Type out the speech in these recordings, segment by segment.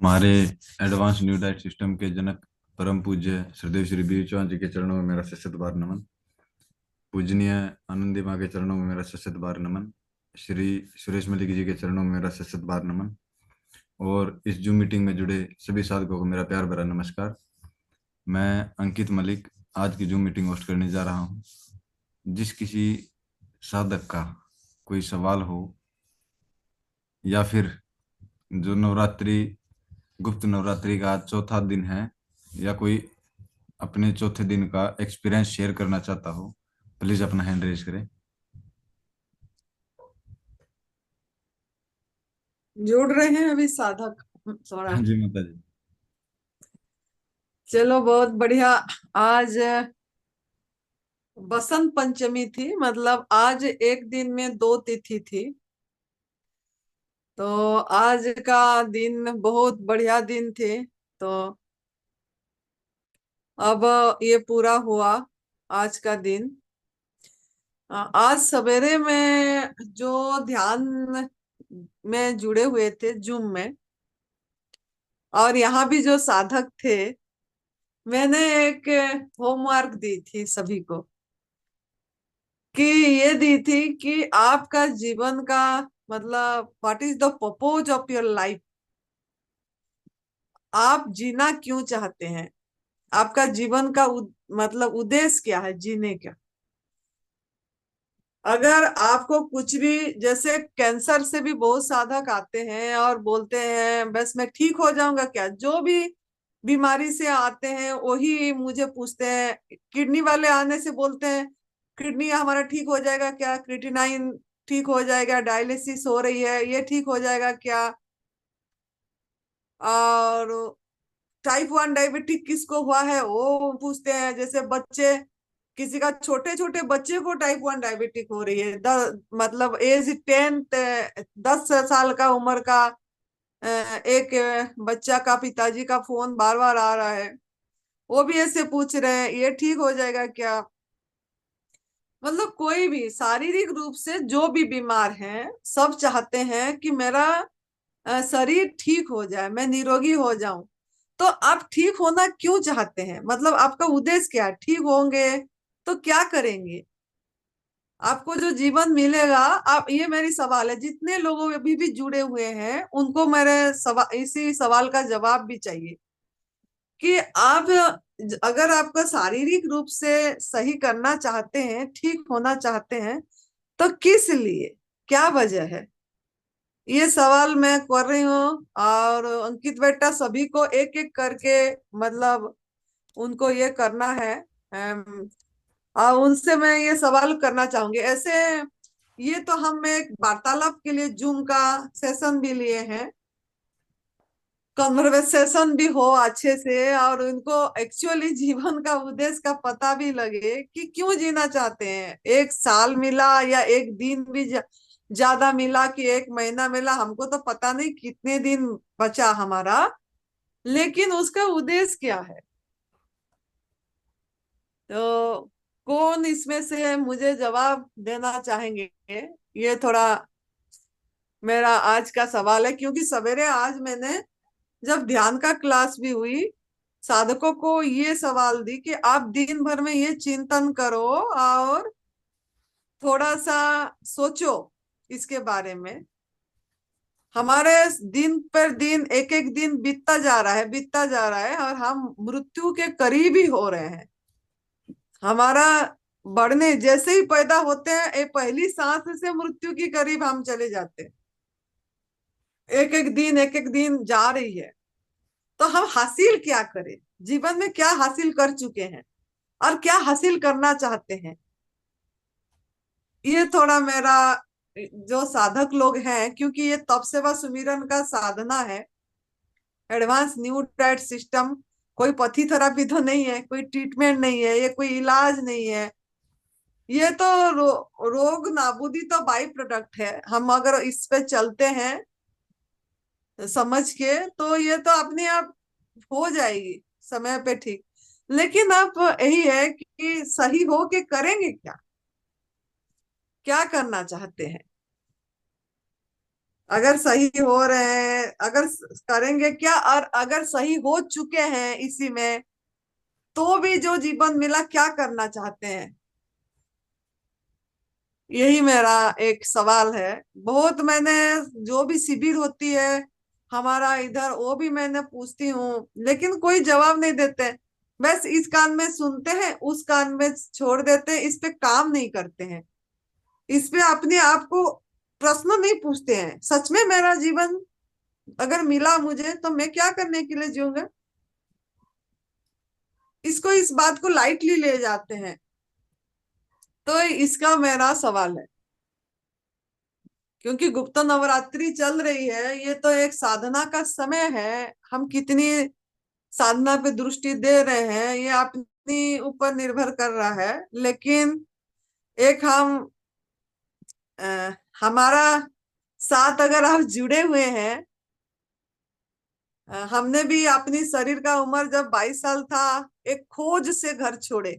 हमारे advance new diet system के जनक परम पूज्य श्रीदेव श्री बीर चौहान जी के चरणों में मेरा सशत बार नमन। पूजनीय आनंदी माँ के चरणों में मेरा सशत बार नमन। श्री सुरेश मलिक जी के चरणों में मेरा सशत बार नमन। और इस जूम मीटिंग में जुड़े सभी साधकों को मेरा प्यार भरा नमस्कार। मैं अंकित मलिक आज की जूम मीटिंग होस्ट करने जा रहा हूँ। जिस किसी साधक का कोई सवाल हो या फिर जो नवरात्रि गुप्त नवरात्रि का आज चौथा दिन है या कोई अपने चौथे दिन का एक्सपीरियंस शेयर करना चाहता हो, प्लीज अपना हैंड रेज करें। जुड़ रहे हैं अभी साधक थोड़ा। हाँ जी माता जी। चलो बहुत बढ़िया। आज बसंत पंचमी थी, मतलब आज एक दिन में दो तिथि थी। तो आज का दिन बहुत बढ़िया दिन थे। तो अब ये पूरा हुआ आज का दिन। आज सवेरे में जो ध्यान में जुड़े हुए थे जूम में, और यहाँ भी जो साधक थे, मैंने एक होमवर्क दी थी सभी को। कि ये दी थी कि आपका जीवन का मतलब what is the purpose of your life. आप जीना क्यों चाहते हैं? आपका जीवन का मतलब उद्देश्य क्या है जीने का? अगर आपको कुछ भी, जैसे कैंसर से भी बहुत साधक आते हैं और बोलते हैं बस मैं ठीक हो जाऊंगा क्या, जो भी बीमारी से आते हैं वही मुझे पूछते हैं। किडनी वाले आने से बोलते हैं किडनी हमारा ठीक हो जाएगा क्या, क्रिएटिनाइन ठीक हो जाएगा, डायलिसिस हो रही है ये ठीक हो जाएगा क्या। और टाइप 1 डायबिटिक किसको हुआ है वो पूछते हैं। जैसे बच्चे, किसी का छोटे छोटे बच्चे को टाइप 1 डायबिटिक हो रही है, मतलब एज 10, 10 साल का उम्र का एक बच्चा का पिताजी का फोन बार बार आ रहा है, वो भी ऐसे पूछ रहे हैं ये ठीक हो जाएगा क्या। मतलब कोई भी शारीरिक रूप से जो भी बीमार है, सब चाहते हैं कि मेरा शरीर ठीक हो जाए, मैं निरोगी हो जाऊं। तो आप ठीक होना क्यों चाहते हैं? मतलब आपका उद्देश्य क्या है? ठीक होंगे तो क्या करेंगे? आपको जो जीवन मिलेगा, आप, ये मेरी सवाल है। जितने लोग अभी भी जुड़े हुए हैं उनको मेरे सवाल, इसी सवाल का जवाब भी चाहिए कि आप अगर आपका शारीरिक रूप से सही करना चाहते हैं, ठीक होना चाहते हैं, तो किस लिए, क्या वजह है? ये सवाल मैं कर रही हूँ। और अंकित बेटा सभी को एक एक करके, मतलब उनको ये करना है। और उनसे मैं ये सवाल करना चाहूंगी ऐसे। ये तो हम एक वार्तालाप के लिए जूम का सेशन भी लिए हैं, कन्वर्सेशन भी हो अच्छे से, और उनको एक्चुअली जीवन का उद्देश्य का पता भी लगे कि क्यों जीना चाहते हैं। एक साल मिला या एक दिन भी ज्यादा मिला कि एक महीना मिला, हमको तो पता नहीं कितने दिन बचा हमारा, लेकिन उसका उद्देश्य क्या है? तो कौन इसमें से मुझे जवाब देना चाहेंगे? ये थोड़ा मेरा आज का सवाल है, क्योंकि सवेरे आज मैंने जब ध्यान का क्लास भी हुई, साधकों को ये सवाल दी कि आप दिन भर में ये चिंतन करो और थोड़ा सा सोचो इसके बारे में। हमारे दिन पर दिन एक एक दिन बीतता जा रहा है, बीतता जा रहा है, और हम मृत्यु के करीब ही हो रहे हैं। हमारा बढ़ने जैसे ही पैदा होते हैं, एक पहली सांस से मृत्यु के करीब हम चले जाते हैं। एक एक दिन जा रही है। तो हम हासिल क्या करें? जीवन में क्या हासिल कर चुके हैं और क्या हासिल करना चाहते हैं? ये थोड़ा मेरा, जो साधक लोग हैं, क्योंकि ये तप सेवा सुमिरन का साधना है, एडवांस न्यू डाइट सिस्टम, कोई पथी थेरापी तो नहीं है, कोई ट्रीटमेंट नहीं है, ये कोई इलाज नहीं है। ये तो रोग नाबूदी तो बाई प्रोडक्ट है। हम अगर इस पे चलते हैं समझ के, तो ये तो अपने आप हो जाएगी समय पे ठीक। लेकिन अब यही है कि सही हो के करेंगे क्या, क्या करना चाहते हैं? अगर सही हो रहे हैं, अगर करेंगे क्या, और अगर सही हो चुके हैं इसी में, तो भी जो जीवन मिला क्या करना चाहते हैं? यही मेरा एक सवाल है। बहुत मैंने, जो भी शिविर होती है हमारा इधर, वो भी मैंने पूछती हूँ, लेकिन कोई जवाब नहीं देते। बस इस कान में सुनते हैं, उस कान में छोड़ देते हैं, इस पे काम नहीं करते हैं, इस पे अपने आप को प्रश्न नहीं पूछते हैं। सच में मेरा जीवन अगर मिला मुझे, तो मैं क्या करने के लिए जीऊंगा? इसको, इस बात को लाइटली ले जाते हैं। तो इसका मेरा सवाल है, क्योंकि गुप्त नवरात्रि चल रही है, ये तो एक साधना का समय है। हम कितनी साधना पे दृष्टि दे रहे हैं, ये अपनी ऊपर निर्भर कर रहा है। लेकिन एक हम अ, हमारा साथ अगर आप जुड़े हुए हैं, हमने भी अपनी शरीर का उम्र जब 22 साल था, एक खोज से घर छोड़े,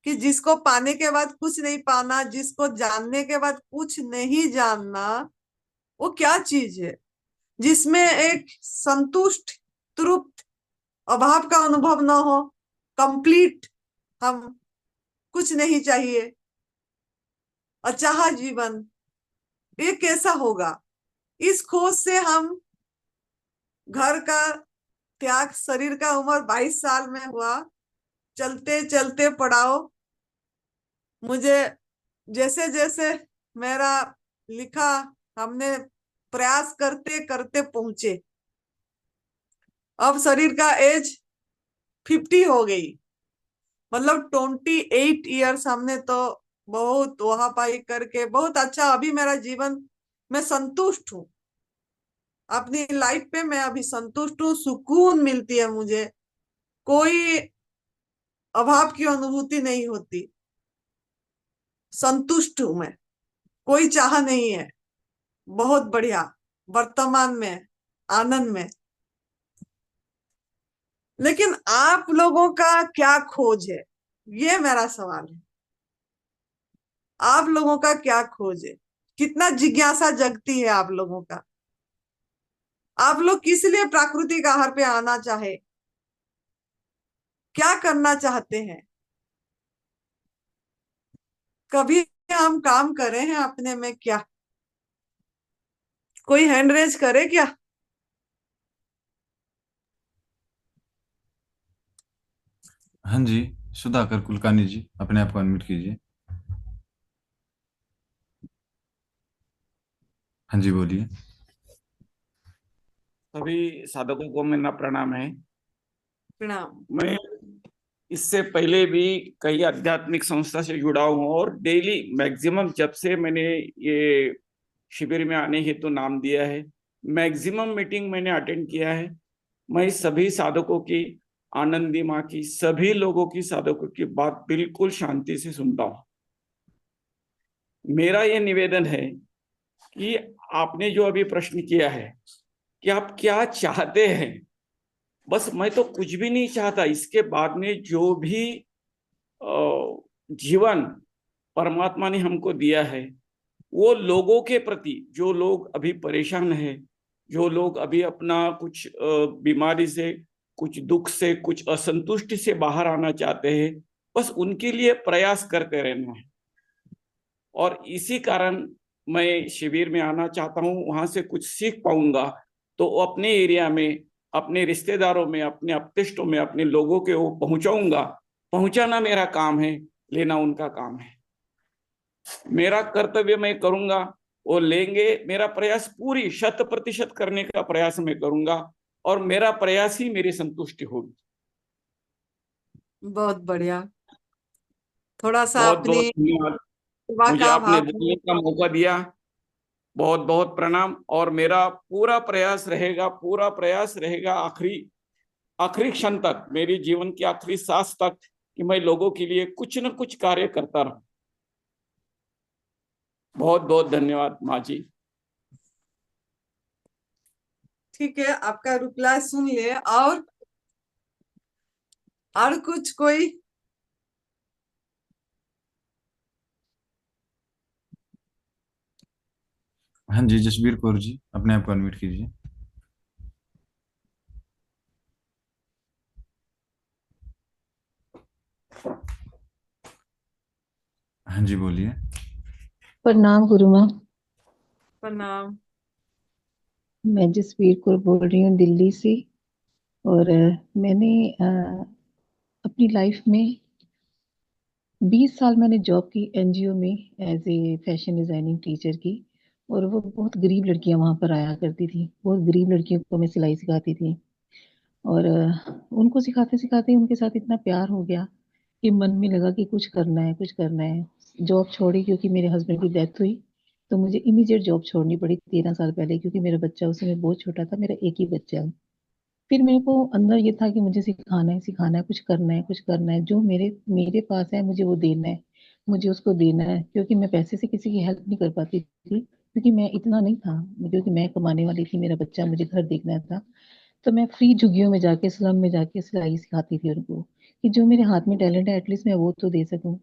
कि जिसको पाने के बाद कुछ नहीं पाना, जिसको जानने के बाद कुछ नहीं जानना, वो क्या चीज है जिसमें एक संतुष्ट, तृप्त, अभाव का अनुभव ना हो, कंप्लीट, हम कुछ नहीं चाहिए, अचाहा जीवन, ये कैसा होगा? इस खोज से हम घर का त्याग, शरीर का उम्र 22 साल में हुआ, चलते चलते पड़ाओ, मुझे जैसे जैसे मेरा लिखा, हमने प्रयास करते करते पहुंचे। अब शरीर का एज 50 हो गई, मतलब 28 ईयर्स हमने तो बहुत वहां पाई करके बहुत अच्छा, अभी मेरा जीवन, मैं संतुष्ट हूँ अपनी लाइफ पे। मैं अभी संतुष्ट हूँ, सुकून मिलती है मुझे, कोई अभाव की अनुभूति नहीं होती, संतुष्ट हूं मैं, कोई चाह नहीं है। बहुत बढ़िया, वर्तमान में, आनंद में। लेकिन आप लोगों का क्या खोज है, ये मेरा सवाल है। आप लोगों का क्या खोज है? कितना जिज्ञासा जगती है आप लोगों का? आप लोग किस लिए प्राकृतिक आहार पे आना चाहे? क्या करना चाहते हैं? कभी हम काम करे हैं अपने में क्या? कोई हैंड रेज करे क्या? हाँ जी, सुधाकर कुलकर्णी जी, अपने आप को अनम्यूट कीजिए। हाँ जी, बोलिए। सभी साधकों को मेरा प्रणाम है। प्रणाम। मैं इससे पहले भी कई आध्यात्मिक संस्था से जुड़ा हूँ और डेली मैक्सिमम, जब से मैंने ये शिविर में आने हेतु नाम दिया है, मैक्सिमम मीटिंग मैंने अटेंड किया है। मैं सभी साधकों की, आनंदी माँ की, सभी लोगों की, साधकों की बात बिल्कुल शांति से सुनता हूँ। मेरा ये निवेदन है कि आपने जो अभी प्रश्न किया है कि आप क्या चाहते हैं, बस मैं तो कुछ भी नहीं चाहता। इसके बाद में जो भी जीवन परमात्मा ने हमको दिया है, वो लोगों के प्रति, जो लोग अभी परेशान है, जो लोग अभी अपना कुछ बीमारी से, कुछ दुख से, कुछ असंतुष्टि से बाहर आना चाहते हैं, बस उनके लिए प्रयास करते रहना है। और इसी कारण मैं शिविर में आना चाहता हूँ, वहां से कुछ सीख पाऊंगा तो अपने एरिया में, अपने रिश्तेदारों में, अपने अपतिष्टों में, अपने लोगों के वो पहुंचाऊंगा। पहुंचाना मेरा काम है, लेना उनका काम है। मेरा कर्तव्य मैं करूंगा, वो लेंगे। मेरा प्रयास पूरी 100% करने का प्रयास मैं करूंगा और मेरा प्रयास ही मेरी संतुष्टि होगी। बहुत बढ़िया। थोड़ा सा बहुत बहुत अपनी धन्यवाद, सेवा मुझे का आपने भाव। बोलने का मौका दिया। बहुत बहुत प्रणाम। और मेरा पूरा प्रयास रहेगा, पूरा प्रयास रहेगा, आखिरी आखिरी क्षण तक, मेरी जीवन की आखिरी सांस तक, कि मैं लोगों के लिए कुछ न कुछ कार्य करता रहूं। बहुत बहुत धन्यवाद माँ जी। ठीक है, आपका रिप्लाई सुन लिए। और कुछ कोई? हाँ जी, जसबीर कौर जी, अपने आप को अनम्यूट कीजिए। हाँ जी, बोलिए। प्रणाम गुरु माँ। प्रणाम। मैं जसवीर कौर बोल रही हूँ दिल्ली से। और मैंने अपनी लाइफ में 20 साल मैंने जॉब की एनजीओ में as a fashion designing teacher की। और वो बहुत गरीब लड़कियां वहां पर आया करती थी, बहुत गरीब लड़कियों को मैं सिलाई सिखाती थी। और उनको सिखाते सिखाते उनके साथ इतना प्यार हो गया कि मन में लगा कि कुछ करना है, कुछ करना है। जॉब छोड़ी क्योंकि मेरे हस्बैंड की डेथ हुई, तो मुझे इमीडिएट जॉब छोड़नी पड़ी 13 साल पहले, क्योंकि मेरा बच्चा उस समय बहुत छोटा था, मेरा एक ही बच्चा है। फिर मेरे को अंदर ये था कि मुझे सिखाना है, सिखाना है, कुछ करना है, कुछ करना है। जो मेरे मेरे पास है मुझे वो देना है, मुझे उसको देना है। क्योंकि मैं पैसे से किसी की हेल्प नहीं कर पाती थी, क्योंकि मैं इतना नहीं था, क्योंकि मैं कमाने वाली थी, मेरा बच्चा मुझे घर देखना था। तो मैं फ्री झुग्गियों में जाके, स्लम में जाके सिलाई सिखाती थी उनको, कि जो मेरे हाथ में टैलेंट है एटलीस्ट मैं वो तो दे सकूं।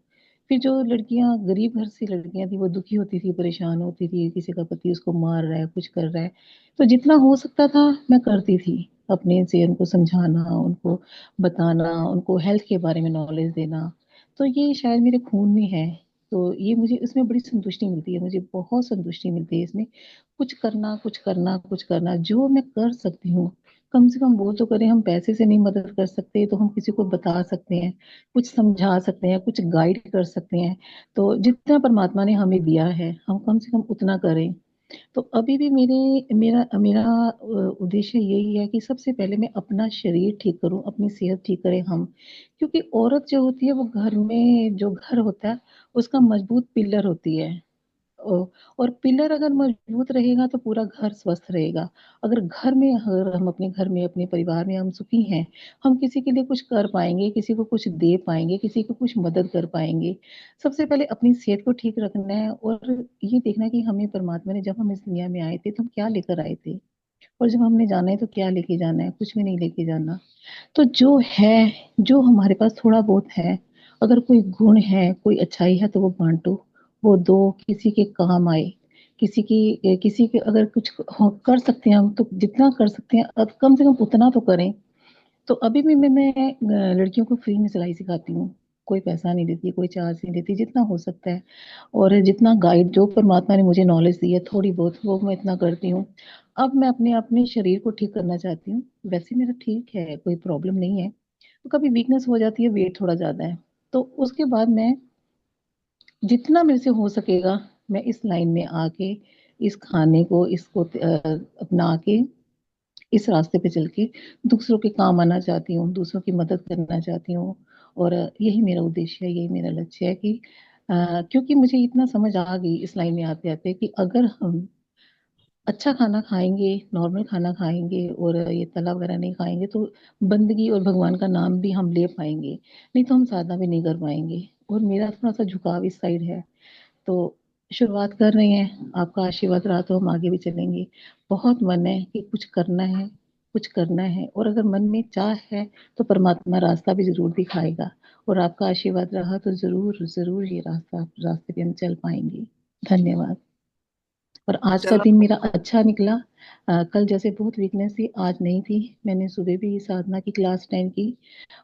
फिर जो लड़कियां गरीब घर से लड़कियां थी वो दुखी होती थी, परेशान होती थी, किसी का पति उसको मार रहा है, कुछ कर रहा है, तो जितना हो सकता था मैं करती थी अपने से। उनको समझाना, उनको बताना, उनको हेल्थ के बारे में नॉलेज देना। तो ये शायद मेरे खून में है। तो ये मुझे इसमें बड़ी संतुष्टि मिलती है, मुझे बहुत संतुष्टि मिलती है इसमें। कुछ करना, कुछ करना, कुछ करना, जो मैं कर सकती हूँ कम से कम वो तो करें। हम पैसे से नहीं मदद कर सकते तो हम किसी को बता सकते हैं, कुछ समझा सकते हैं, कुछ गाइड कर सकते हैं। तो जितना परमात्मा ने हमें दिया है हम कम से कम उतना करें। तो अभी भी मेरा मेरा उद्देश्य यही है कि सबसे पहले मैं अपना शरीर ठीक करूं, अपनी सेहत ठीक करें हम। क्योंकि औरत जो होती है वो घर में, जो घर होता है उसका मजबूत पिलर होती है। ओ- और पिलर अगर मजबूत रहेगा तो पूरा घर स्वस्थ रहेगा। अगर घर में, अगर हम अपने घर में, अपने परिवार में हम सुखी हैं, हम किसी के लिए कुछ कर पाएंगे, किसी को कुछ दे पाएंगे, किसी को कुछ मदद कर पाएंगे। सबसे पहले अपनी सेहत को ठीक रखना है, और ये देखना है कि हमें परमात्मा ने, जब हम इस दुनिया में आए थे तो हम क्या लेकर आए थे, और जब हमने जाना है तो क्या लेके जाना है, कुछ भी नहीं लेके जाना। तो जो है, जो हमारे पास थोड़ा बहुत है, अगर कोई गुण है, कोई अच्छाई है तो वो बांटो, वो दो, किसी के काम आए। किसी के अगर कुछ कर सकते हैं हम तो जितना कर सकते हैं अब कम से कम उतना तो करें। तो अभी भी मैं लड़कियों को फ्री में सिलाई सिखाती हूँ। कोई पैसा नहीं देती, कोई चार्ज नहीं देती, जितना हो सकता है। और जितना गाइड, जो परमात्मा ने मुझे नॉलेज दी है थोड़ी बहुत, वो मैं इतना करती हूँ। अब मैं अपने अपने शरीर को ठीक करना चाहती हूँ। वैसे मेरा ठीक है, कोई प्रॉब्लम नहीं है। तो कभी वीकनेस हो जाती है, वेट थोड़ा ज्यादा है, तो उसके बाद मैं जितना मेरे से हो सकेगा मैं इस लाइन में आके, इस खाने को, इसको अपना के, इस रास्ते पे चल के दूसरों के काम आना चाहती हूँ, दूसरों की मदद करना चाहती हूँ। और यही मेरा उद्देश्य है, यही मेरा लक्ष्य है कि क्योंकि मुझे इतना समझ आ गई इस लाइन में आते आते कि अगर हम अच्छा खाना खाएंगे, नॉर्मल खाना खाएंगे, और ये तला वगैरह नहीं खाएंगे, तो बंदगी और भगवान का नाम भी हम ले पाएंगे, नहीं तो हम साधना भी नहीं कर पाएंगे। और मेरा थोड़ा सा झुकाव इस साइड है। तो शुरुआत कर रहे हैं, आपका आशीर्वाद रहा तो हम आगे भी चलेंगे। बहुत मन है कि कुछ करना है, कुछ करना है, और अगर मन में चाह है तो परमात्मा रास्ता भी जरूर दिखाएगा। और आपका आशीर्वाद रहा तो जरूर जरूर ये रास्ते पे हम चल पाएंगे। धन्यवाद। और आज का चलो। दिन मेरा अच्छा निकला। कल जैसे बहुत वीकनेस थी, आज नहीं थी। मैंने सुबह भी साधना की क्लास अटेंड की,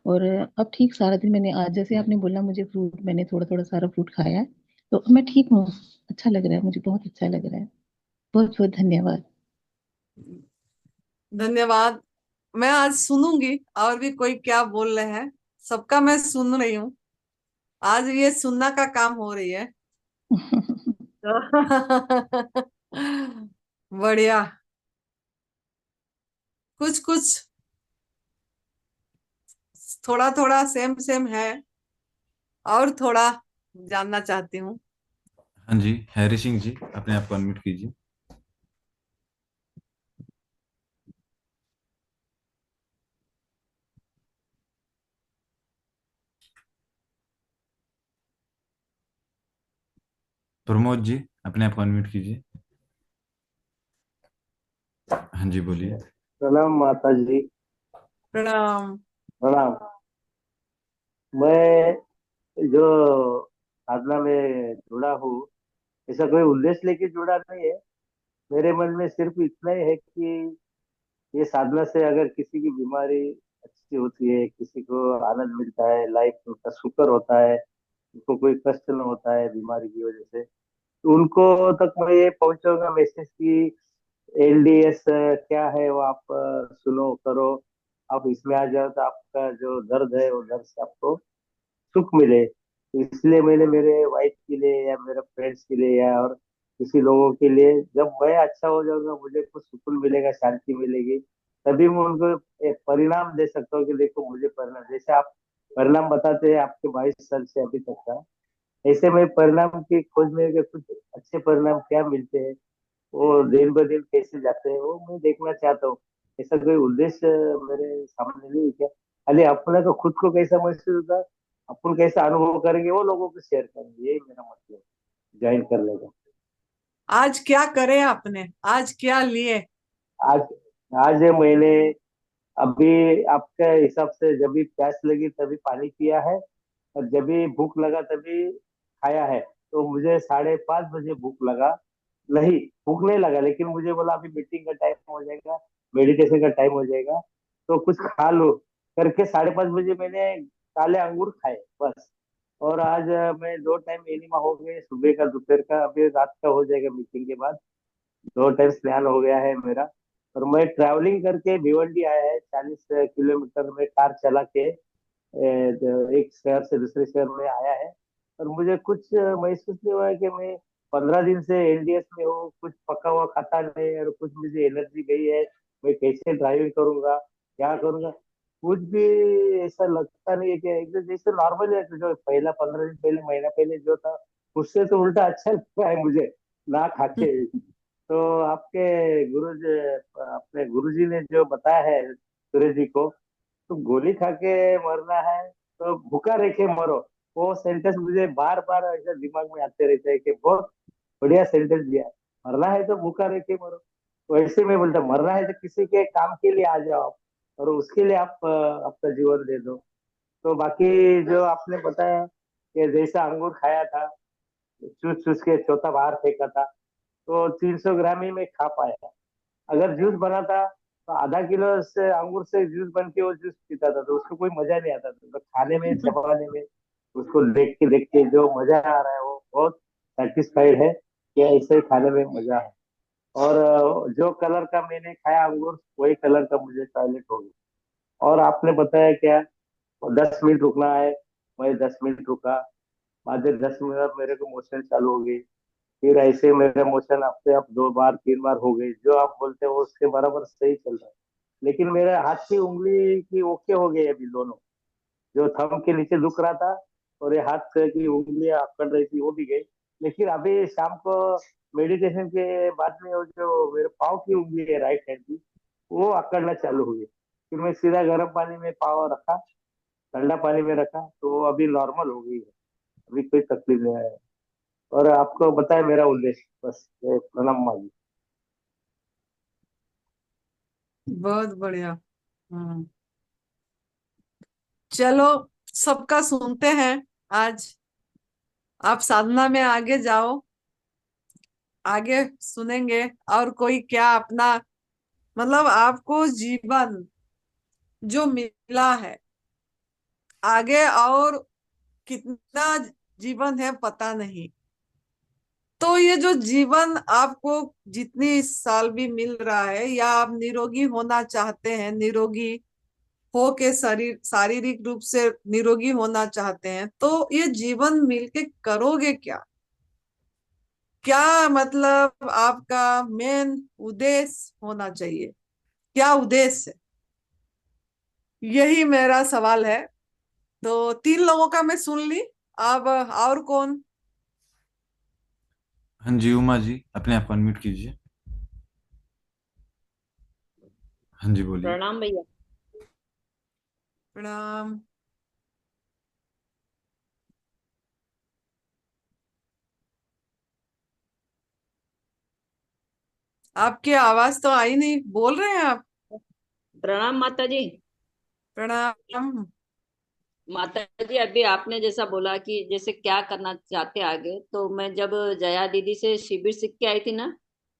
और अब ठीक सारा दिन मैंने, आज जैसे आपने बोला मुझे फ्रूट, मैंने थोड़ा थोड़ा सारा फ्रूट खाया है, तो मैं ठीक हूँ। अच्छा लग रहा है, मुझे बहुत अच्छा लग रहा है। बहुत बहुत धन्यवाद। धन्यवाद। मैं आज सुनूंगी और भी कोई क्या बोल रहे हैं, सबका मैं सुन रही हूँ। आज ये सुनना का काम हो रही है। तो बढ़िया। कुछ कुछ थोड़ा थोड़ा सेम सेम है, और थोड़ा जानना चाहती हूँ। हाँ जी, हैरी सिंह जी, अपने आप को अनम्यूट कीजिए। प्रमोद जी, अपने आप को अनम्यूट कीजिए। हाँ जी, बोलिए। प्रणाम माता जी। प्रणाम। प्रणाम। मैं जो साधना में जुड़ा हूँ, ऐसा कोई उद्देश्य लेके जुड़ा नहीं है। मेरे मन में सिर्फ इतना ही है कि ये साधना से अगर किसी की बीमारी अच्छी होती है, किसी को आनंद मिलता है, लाइफ का सुकर होता है, उनको कोई कष्ट न होता है बीमारी की वजह से, तो उनको तक मैं ये पहुंचाऊंगा मैसेज की एलडीएस क्या है वो आप सुनो करो, आप इसमें आ जाओ तो आपका जो दर्द है वो दर्द से आपको सुख मिले। तो इसलिए मैंने मेरे वाइफ के लिए या मेरे फ्रेंड्स के लिए या और किसी लोगों के लिए, जब मैं अच्छा हो जाऊंगा मुझे कुछ सुकून मिलेगा, शांति मिलेगी, तभी मैं उनको एक परिणाम दे सकता हूँ कि देखो मुझे परिणाम, जैसे आप परिणाम बताते हैं आपके 22 साल से अभी तक का, ऐसे में परिणाम की खोज में कि कुछ अच्छे परिणाम क्या मिलते हैं, वो दिन ब दिन कैसे जाते हैं, वो मैं देखना चाहता हूँ। ऐसा कोई उद्देश्य मेरे सामने नहीं है क्या, खाली अपने को खुद को कैसा महसूस होता है, अपन कैसा अनुभव करेंगे वो लोगों को शेयर करेंगे, यही मेरा मतलब ज्वाइन करने का। आज क्या करे आपने, आज क्या लिए? आज आज ये मैंने अभी आपके हिसाब से जब भी प्यास लगी तभी पानी पिया है, और जब भी भूख लगा तभी खाया है। तो मुझे 5:30 बजे भूख लगा, नहीं भूख नहीं लगा, लेकिन मुझे बोला अभी मीटिंग का टाइम हो जाएगा, मेडिटेशन का टाइम हो जाएगा, तो कुछ खा लो करके 5:30 बजे मैंने काले अंगूर खाए बस। और आज मैं 2 टाइम एनिमा हो गए, सुबह का दोपहर का, अभी रात का हो जाएगा मीटिंग के बाद, 2 टाइम स्नान हो गया है मेरा। और मैं ट्रैवलिंग करके भिवंडी आया है, 40 किलोमीटर में कार चला के एक शहर से दूसरे शहर में आया है। और मुझे कुछ महसूस नहीं हुआ है कि मैं 15 दिन से एलडीएस में हूँ, कुछ पका हुआ खाता नहीं, और कुछ मुझे एनर्जी गई है, मैं कैसे ड्राइविंग करूंगा, क्या करूंगा, कुछ भी ऐसा लगता नहीं है कि एकदम जैसे नॉर्मल है, जो पहला 15 दिन पहले, महीना पहले जो था, उससे तो उल्टा अच्छा लगता है मुझे ना खा के। तो आपके अपने गुरुजी ने जो बताया है सूर्य जी को, तो गोली खा के मरना है तो भूखा रह के मरो, वो सेंटेंस मुझे बार बार ऐसा दिमाग में आते रहता है कि बहुत बढ़िया सेंटेंस दिया है। मरना है तो भूखा रह के मरो, वैसे में बोलता मरना है तो किसी के काम के लिए आ जाओ आप, और उसके लिए आप अपना जीवन दे दो। तो बाकी जो आपने बताया कि जैसा अंगूर खाया था, चूस चूस के चौथा बाहर फेंका था, तो 300 ग्राम ही मैं खा पाया। अगर जूस बनाता तो आधा किलो से अंगूर से जूस बन के वो जूस पीता था, तो उसको कोई मजा नहीं आता था, तो खाने में चबाने में उसको देख के जो मजा आ रहा है वो बहुत सेटिस्फाइड है कि ऐसे ही खाने में मजा है। और जो कलर का मैंने खाया अंगूर, वही कलर का मुझे टॉयलेट हो गया। और आपने बताया क्या 10 मिनट रुकना है, मैं 10 मिनट रुका, बाद में 10 मिनट मेरे को मोशन चालू हो गई, फिर ऐसे मेरे मोशन अपने आप 2 बार 3 बार हो गई, जो आप बोलते हो उसके बराबर सही चल रहा है। लेकिन मेरे हाथ की उंगली की ओके हो गई अभी दोनों, जो थंब के नीचे दुख रहा था और ये हाथ की उंगली अकड़ रही थी वो भी गई। लेकिन अभी शाम को मेडिटेशन के बाद में वो जो मेरे पाँव की उंगली है राइट हैंड की, वो अकड़ना चालू हो गई। फिर मैं सीधा गर्म पानी में पाँव रखा, ठंडा पानी में रखा, तो वो अभी नॉर्मल हो गई है, अभी कोई तकलीफ नहीं है। और आपको बताया मेरा उद्देश्य बस ये, प्रणाम माँ जी। बहुत बढ़िया। हम्म। चलो, सबका सुनते हैं आज। आप साधना में आगे जाओ, आगे सुनेंगे। और कोई क्या अपना, मतलब आपको जीवन जो मिला है, आगे और कितना जीवन है पता नहीं। तो ये जो जीवन आपको जितनी साल भी मिल रहा है, या आप निरोगी होना चाहते हैं, निरोगी हो के शरीर शारीरिक रूप से निरोगी होना चाहते हैं, तो ये जीवन मिलके करोगे क्या? क्या मतलब आपका मेन उद्देश्य होना चाहिए? क्या उद्देश्य है? यही मेरा सवाल है। तो 3 लोगों का मैं सुन ली। अब और कौन? हाँ जी, उमा जी अपने आप अनम्यूट कीजिए। हाँ जी बोलिए। प्रणाम भैया। प्रणाम। आपकी आवाज तो आई नहीं, बोल रहे हैं आप? प्रणाम माता जी। प्रणाम। माता जी, अभी आपने जैसा बोला कि जैसे क्या करना चाहते आगे, तो मैं जब जया दीदी से शिविर सीख के आई थी ना,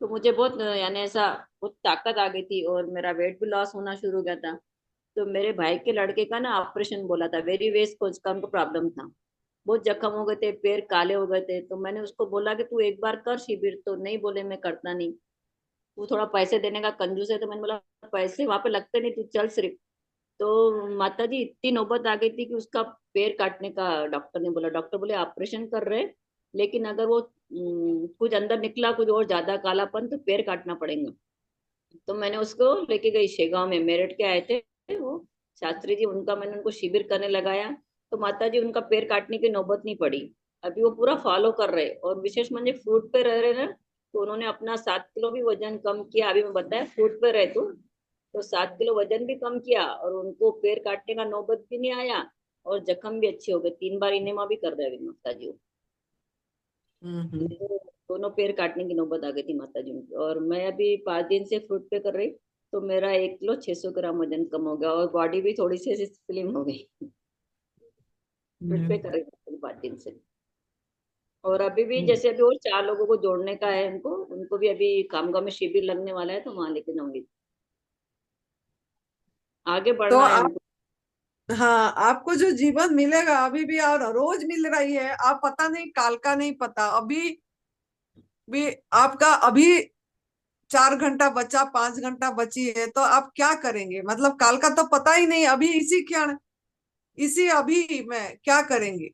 तो मुझे बहुत यानी ऐसा बहुत ताकत आ गई थी और मेरा वेट भी लॉस होना शुरू हो गया था। तो मेरे भाई के लड़के का ना ऑपरेशन बोला था, वेरी वेस्ट कोज का उनको प्रॉब्लम था, बहुत जख्म हो गए थे, पैर काले हो गए थे। तो मैंने उसको बोला कि तू एक बार कर शिविर, तो नहीं, बोले मैं करता नहीं, वो थोड़ा पैसे देने का कंजूस है। तो मैंने बोला पैसे वहां पे लगते नहीं, तू चल सिर्फ। तो माता जी इतनी नौबत आ गई थी कि उसका पैर काटने का डॉक्टर ने बोला, डॉक्टर बोले ऑपरेशन कर रहे, लेकिन अगर वो कुछ अंदर निकला कुछ और ज्यादा कालापन तो पैर काटना पड़ेगा। तो मैंने उसको लेके गई शेगांव में, मेरठ के आए थे वो शास्त्री जी, उनका मैंने उनको शिविर करने लगाया। तो माता जी उनका पैर काटने की नौबत नहीं पड़ी। अभी वो पूरा फॉलो कर रहे, और विशेष म्हणजे फ्रूट पे रह रहे ना, तो उन्होंने अपना 7 किलो भी वजन कम किया। अभी मैं बताया फ्रूट पे रहे तो 7 किलो वजन भी कम किया, और उनको पैर काटने का नौबत भी नहीं आया, और जख्म भी अच्छे हो गए। 3 बार इनेमा भी कर रहे अभी माता जी। तो दोनों पैर काटने की नौबत आ गई थी माता जी उनकी। और मैं अभी 5 दिन से फ्रूट पे कर रही, तो मेरा 1 किलो 600 ग्राम वजन कम हो गया, और बॉडी भी थोड़ी सी ऐसी स्लिम हो गई। फ्रूट पे कर रही हूँ 5 दिन से। और अभी भी जैसे अभी और 4 लोगों को जोड़ने का है, उनको उनको भी अभी कामगांव में शिविर लगने वाला है, तो वहां लेके जाऊंगी। आगे तो बढ़ना है आप, हमको। हाँ, आपको जो जीवन मिलेगा अभी भी और रोज मिल रही है, आप पता नहीं काल का नहीं पता। अभी भी आपका अभी 4 घंटा बचा, 5 घंटा बची है, तो आप क्या करेंगे? मतलब काल का तो पता ही नहीं, अभी इसी क्षण, इसी अभी में क्या करेंगे?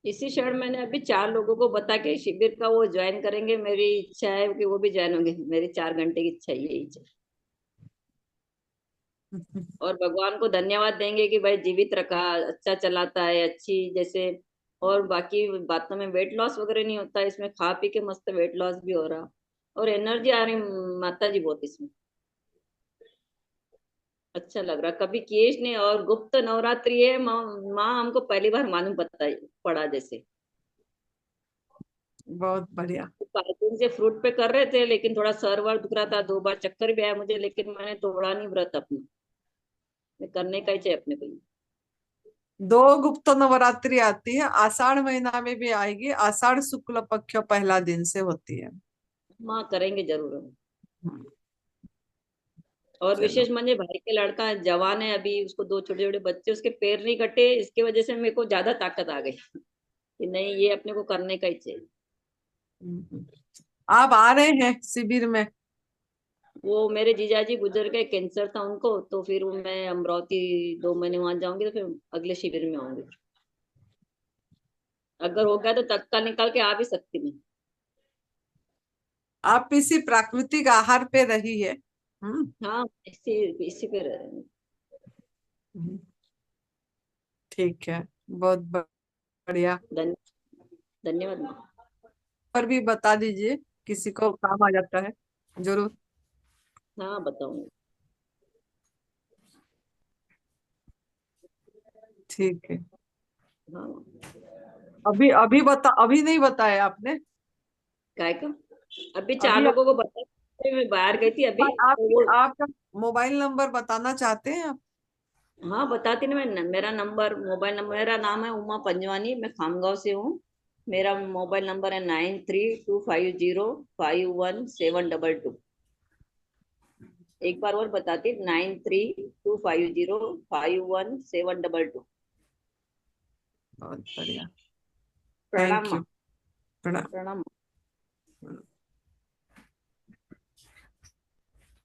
इसी क्षण मैंने अभी 4 लोगों को बता के शिविर का वो ज्वाइन करेंगे। मेरी इच्छा है कि वो भी ज्वाइन होंगे, मेरी 4 घंटे की इच्छा यही है। और भगवान को धन्यवाद देंगे कि भाई जीवित रखा, अच्छा चलाता है, अच्छी जैसे। और बाकी बातों में वेट लॉस वगैरह नहीं होता, इसमें खा पी के मस्त वेट लॉस भी हो रहा, और एनर्जी आ रही माता जी बहुत इसमें। अच्छा लग रहा, कभी किए नहीं। और गुप्त नवरात्रि है, माँ माँ हमको पहली बार मालूम पता पड़ा जैसे। बहुत बढ़िया। 5 दिन से फ्रूट पे कर रहे थे, लेकिन थोड़ा सर वर दुख रहा था, 2 बार चक्कर भी आया मुझे, लेकिन मैंने तोड़ा नहीं व्रत अपना, मैं करने का ही चाहिए अपने को ही। 2 गुप्त नवरात्रि आती है, आषाढ़ महीना में भी आएगी, आषाढ़ शुक्ल पक्ष पहला दिन से होती है। माँ करेंगे जरूर हम। हम्म, और चलो। विशेष माने भाई के लड़का जवान है अभी, उसको 2 छोटे छोटे बच्चे, उसके पैर नहीं कटे, इसकी वजह से मेरे को ज्यादा ताकत आ गई कि नहीं, ये अपने को करने का ही चाहिए। हम्म। आप आ रहे हैं शिविर में? वो मेरे जीजाजी गुजर गए, कैंसर था उनको, तो फिर वो मैं अमरावती 2 महीने वहां जाऊंगी, तो फिर अगले शिविर में आऊंगी। अगर हो गया तो तत्काल निकाल के आ भी सकती मैं। आप इसी प्राकृतिक आहार पे रही है? हाँ, इसी इसी पे रह रहे हैं। हम्म, ठीक है, बहुत बढ़िया। धन्य धन्यवाद माँ। पर भी बता दीजिए, किसी को काम आ जाता है जरूर। हाँ बताऊंगी। ठीक है। हाँ, अभी अभी अभी नहीं बताया आपने? काय का अभी 4 अभी लोगों को बता, मैं बाहर गई थी अभी, तो आपके वो। आपका मोबाइल नंबर बताना चाहते हैं आप? हाँ बताती ना मैं, मेरा नंबर, मोबाइल नंबर, मेरा नाम है उमा पंजवानी, मैं खामगांव से हूँ। मेरा मोबाइल नंबर है 9325051722। एक बार और बताती, 9325051722। बहुत बढ़िया। प्रणाम थैंक यू। माँ। प्रणाम। प्रणाम।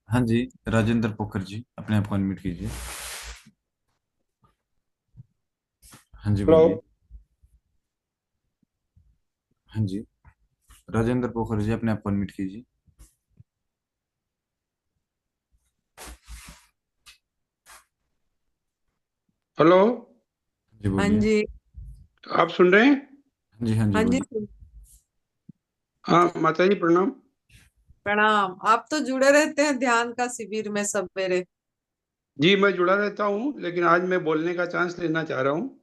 हाँ जी, राजेंद्र पोखर जी, अपने आप को अनम्यूट कीजिए। हाँ जी, हेलो। बोलिए। हाँ जी, राजेंद्र पोखर जी, अपने आप को अनम्यूट कीजिए। हेलो। जी हाँ बोलिए। जी। आप सुन रहे हैं? हाँ जी, हाँ जी, हाँ जी। बोलिए। हाँ माता जी प्रणाम। प्रणाम। आप तो जुड़े रहते हैं ध्यान का शिविर में सवेरे। जी मैं जुड़ा रहता हूँ, लेकिन आज मैं बोलने का चांस लेना चाह रहा हूँ।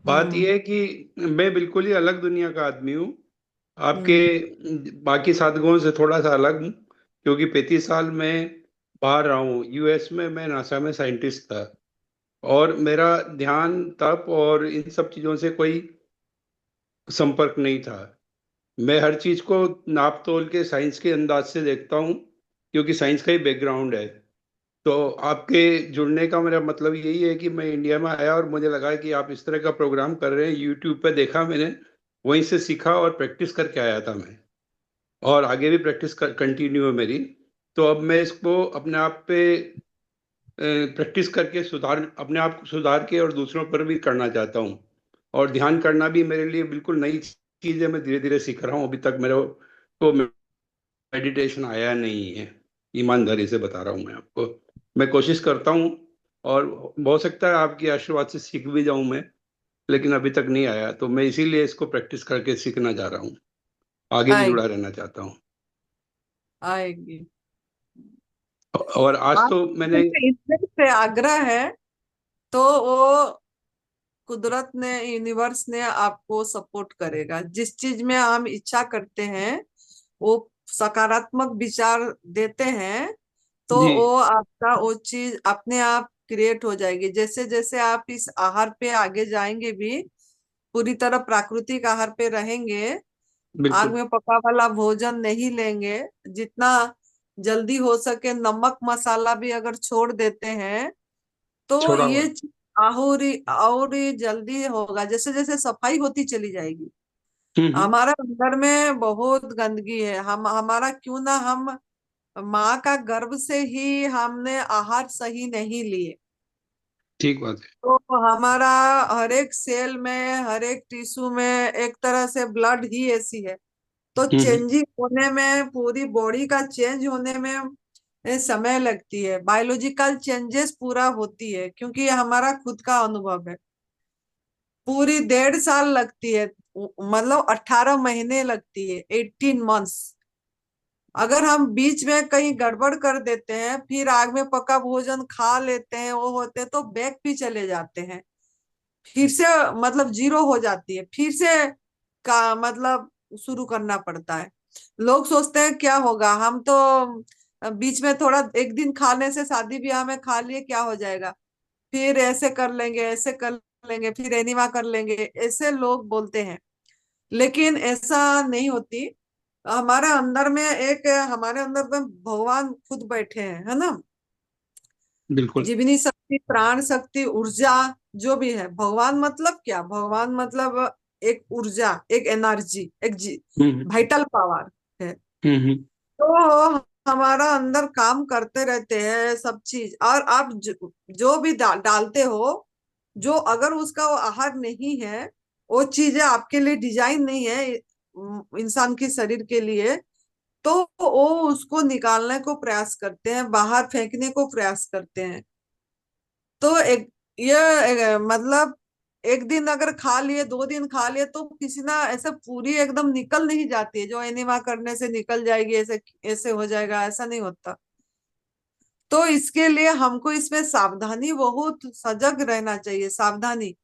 बात हम्म। यह है कि मैं बिल्कुल ही अलग दुनिया का आदमी हूँ, आपके हम्म। बाकी साधकों से थोड़ा सा अलग हूँ। क्योंकि 35 साल मैं बाहर रहा हूँ, यूएस में मैं नासा में साइंटिस्ट था, और मेरा ध्यान तप और इन सब चीज़ों से कोई संपर्क नहीं था। मैं हर चीज को नाप तोल के साइंस के अंदाज से देखता हूँ, क्योंकि साइंस का ही बैकग्राउंड है। तो आपके जुड़ने का मेरा मतलब यही है कि मैं इंडिया में आया और मुझे लगा कि आप इस तरह का प्रोग्राम कर रहे हैं, यूट्यूब पे देखा मैंने, वहीं से सीखा और प्रैक्टिस करके आया था मैं। और आगे भी प्रैक्टिस कंटिन्यू है मेरी। तो अब मैं इसको अपने आप पे प्रैक्टिस करके सुधार, अपने आप को सुधार के और दूसरों पर भी करना चाहता हूँ। और ध्यान करना भी मेरे लिए बिल्कुल नई चीज़ है, मैं धीरे धीरे सीख रहा हूँ। अभी तक मेरे को मेडिटेशन आया नहीं है, ईमानदारी से बता रहा हूँ मैं आपको। मैं कोशिश करता हूँ और हो सकता है आपकी आशीर्वाद से सीख भी जाऊं मैं, लेकिन अभी तक नहीं आया। तो मैं इसीलिए इसको प्रैक्टिस करके सीखना चाह रहा हूँ, आगे भी जुड़ा आएगी रहना चाहता हूँ। आएगी। और आज आप तो मैंने इसमें से आग्रह है तो वो कुदरत ने, यूनिवर्स ने आपको सपोर्ट करेगा। जिस चीज में हम इच्छा करते हैं वो सकारात्मक विचार देते हैं तो जी वो आपका वो चीज अपने आप क्रिएट हो जाएगी। जैसे जैसे आप इस आहार पे आगे जाएंगे भी, पूरी तरह प्राकृतिक आहार पे रहेंगे, आग बिल्कुल में पका वाला भोजन नहीं लेंगे, जितना जल्दी हो सके नमक मसाला भी अगर छोड़ देते हैं तो छोड़ा हुआ ये चीज और ही जल्दी होगा। जैसे जैसे सफाई होती चली जाएगी। हम्म। हमारा अंदर में बहुत गंदगी है, हम हमारा क्यों ना हम माँ का गर्भ से ही हमने आहार सही नहीं लिए, ठीक बात है। तो हमारा हर एक सेल में, हर एक टिश्यू में एक तरह से ब्लड ही ऐसी है। तो हम्म। चेंजिंग होने में, पूरी बॉडी का चेंज होने में समय लगती है। बायोलॉजिकल चेंजेस पूरा होती है, क्योंकि ये हमारा खुद का अनुभव है। पूरी 1.5 साल लगती है, मतलब 18 महीने लगती है, 18 मंथ्स। अगर हम बीच में कहीं गड़बड़ कर देते हैं, फिर आग में पका भोजन खा लेते हैं, वो होते तो बैक भी चले जाते हैं, फिर से मतलब जीरो हो जाती है, फिर से का मतलब शुरू करना पड़ता है। लोग सोचते हैं क्या होगा, हम तो बीच में थोड़ा एक दिन खाने से, शादी ब्याह में खा लिए क्या हो जाएगा, फिर ऐसे कर लेंगे, ऐसे कर लेंगे, फिर एनिमा कर लेंगे, ऐसे लोग बोलते हैं। लेकिन ऐसा नहीं होती। हमारे अंदर में भगवान खुद बैठे हैं, है ना। बिल्कुल। जीवनी शक्ति, प्राण शक्ति, ऊर्जा जो भी है, भगवान मतलब क्या, भगवान मतलब एक ऊर्जा, एक एनर्जी, एक हम्म वाइटल पावर है। हम्म। तो हमारा अंदर काम करते रहते हैं सब चीज। और आप जो भी डालते हो, जो अगर उसका वो आहार नहीं है, वो चीजें आपके लिए डिजाइन नहीं है इंसान के शरीर के लिए, तो वो उसको निकालने को प्रयास करते हैं, बाहर फेंकने को प्रयास करते हैं। तो मतलब एक दिन अगर खा लिए, 2 दिन खा लिए, तो किसी ना ऐसे पूरी एकदम निकल नहीं जाती है, जो एनिमा करने से निकल जाएगी, ऐसे ऐसे हो जाएगा, ऐसा नहीं होता। तो इसके लिए हमको इसमें सावधानी, बहुत सजग रहना चाहिए। सावधानी,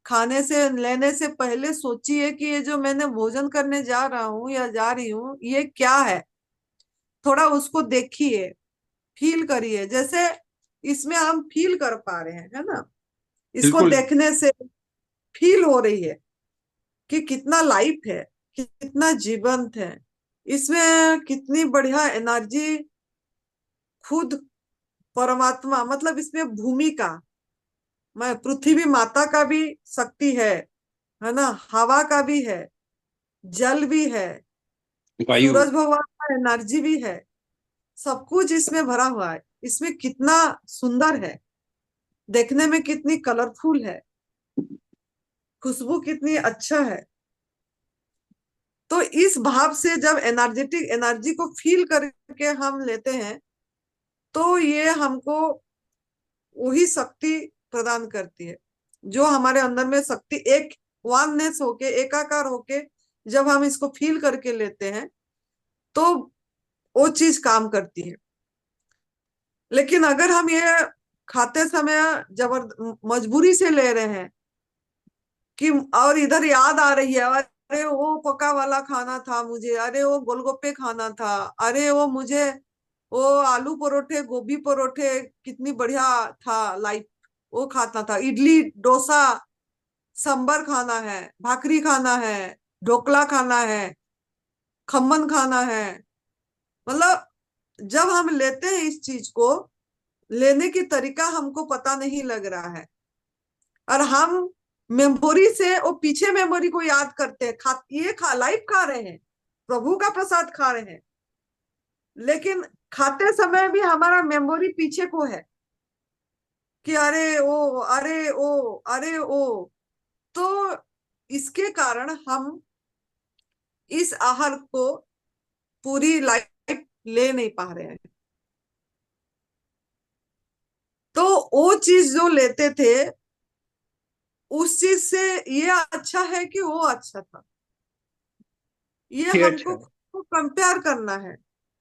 खाने से लेने से पहले सोचिए कि ये जो मैंने भोजन करने जा रहा हूँ या जा रही हूँ, ये क्या है। थोड़ा उसको देखिए, फील करिए, जैसे इसमें हम फील कर पा रहे हैं, है ना। इसको बिल्कुल देखने से फील हो रही है कि कितना लाइफ है, कितना जीवंत है, इसमें कितनी बढ़िया एनर्जी, खुद परमात्मा, मतलब इसमें भूमि का, मैं पृथ्वी माता का भी शक्ति है ना, हवा का भी है, जल भी है, वायु। सूरज भगवान का एनर्जी भी है, सब कुछ इसमें भरा हुआ है। इसमें कितना सुंदर है, देखने में कितनी कलरफुल है, खुशबू कितनी अच्छा है। तो इस भाव से जब एनर्जेटिक एनर्जी को फील करके हम लेते हैं, तो ये हमको वही शक्ति प्रदान करती है, जो हमारे अंदर में शक्ति एक वननेस होके, एकाकार होके, जब हम इसको फील करके लेते हैं तो वो चीज काम करती है। लेकिन अगर हम ये खाते समय मजबूरी से ले रहे हैं कि, और इधर याद आ रही है, अरे वो पका वाला खाना था मुझे, अरे वो गोलगप्पे खाना था, अरे वो मुझे वो आलू परोठे, गोभी परोठे कितनी बढ़िया था लाइफ, वो खाता था, इडली डोसा सांबर खाना है, भाकरी खाना है, ढोकला खाना है, खमन खाना है। मतलब जब हम लेते हैं इस चीज को, लेने की तरीका हमको पता नहीं लग रहा है, और हम मेमोरी से वो पीछे मेमोरी को याद करते हैं। लाइफ खा रहे हैं, प्रभु का प्रसाद खा रहे हैं, लेकिन खाते समय भी हमारा मेमोरी पीछे को है कि अरे ओ, अरे ओ, अरे ओ। तो इसके कारण हम इस आहार को पूरी लाइफ ले नहीं पा रहे हैं। तो वो चीज जो लेते थे, उस चीज से ये अच्छा है कि वो अच्छा था, ये ये अच्छा हमको है। कंपेयर करना है।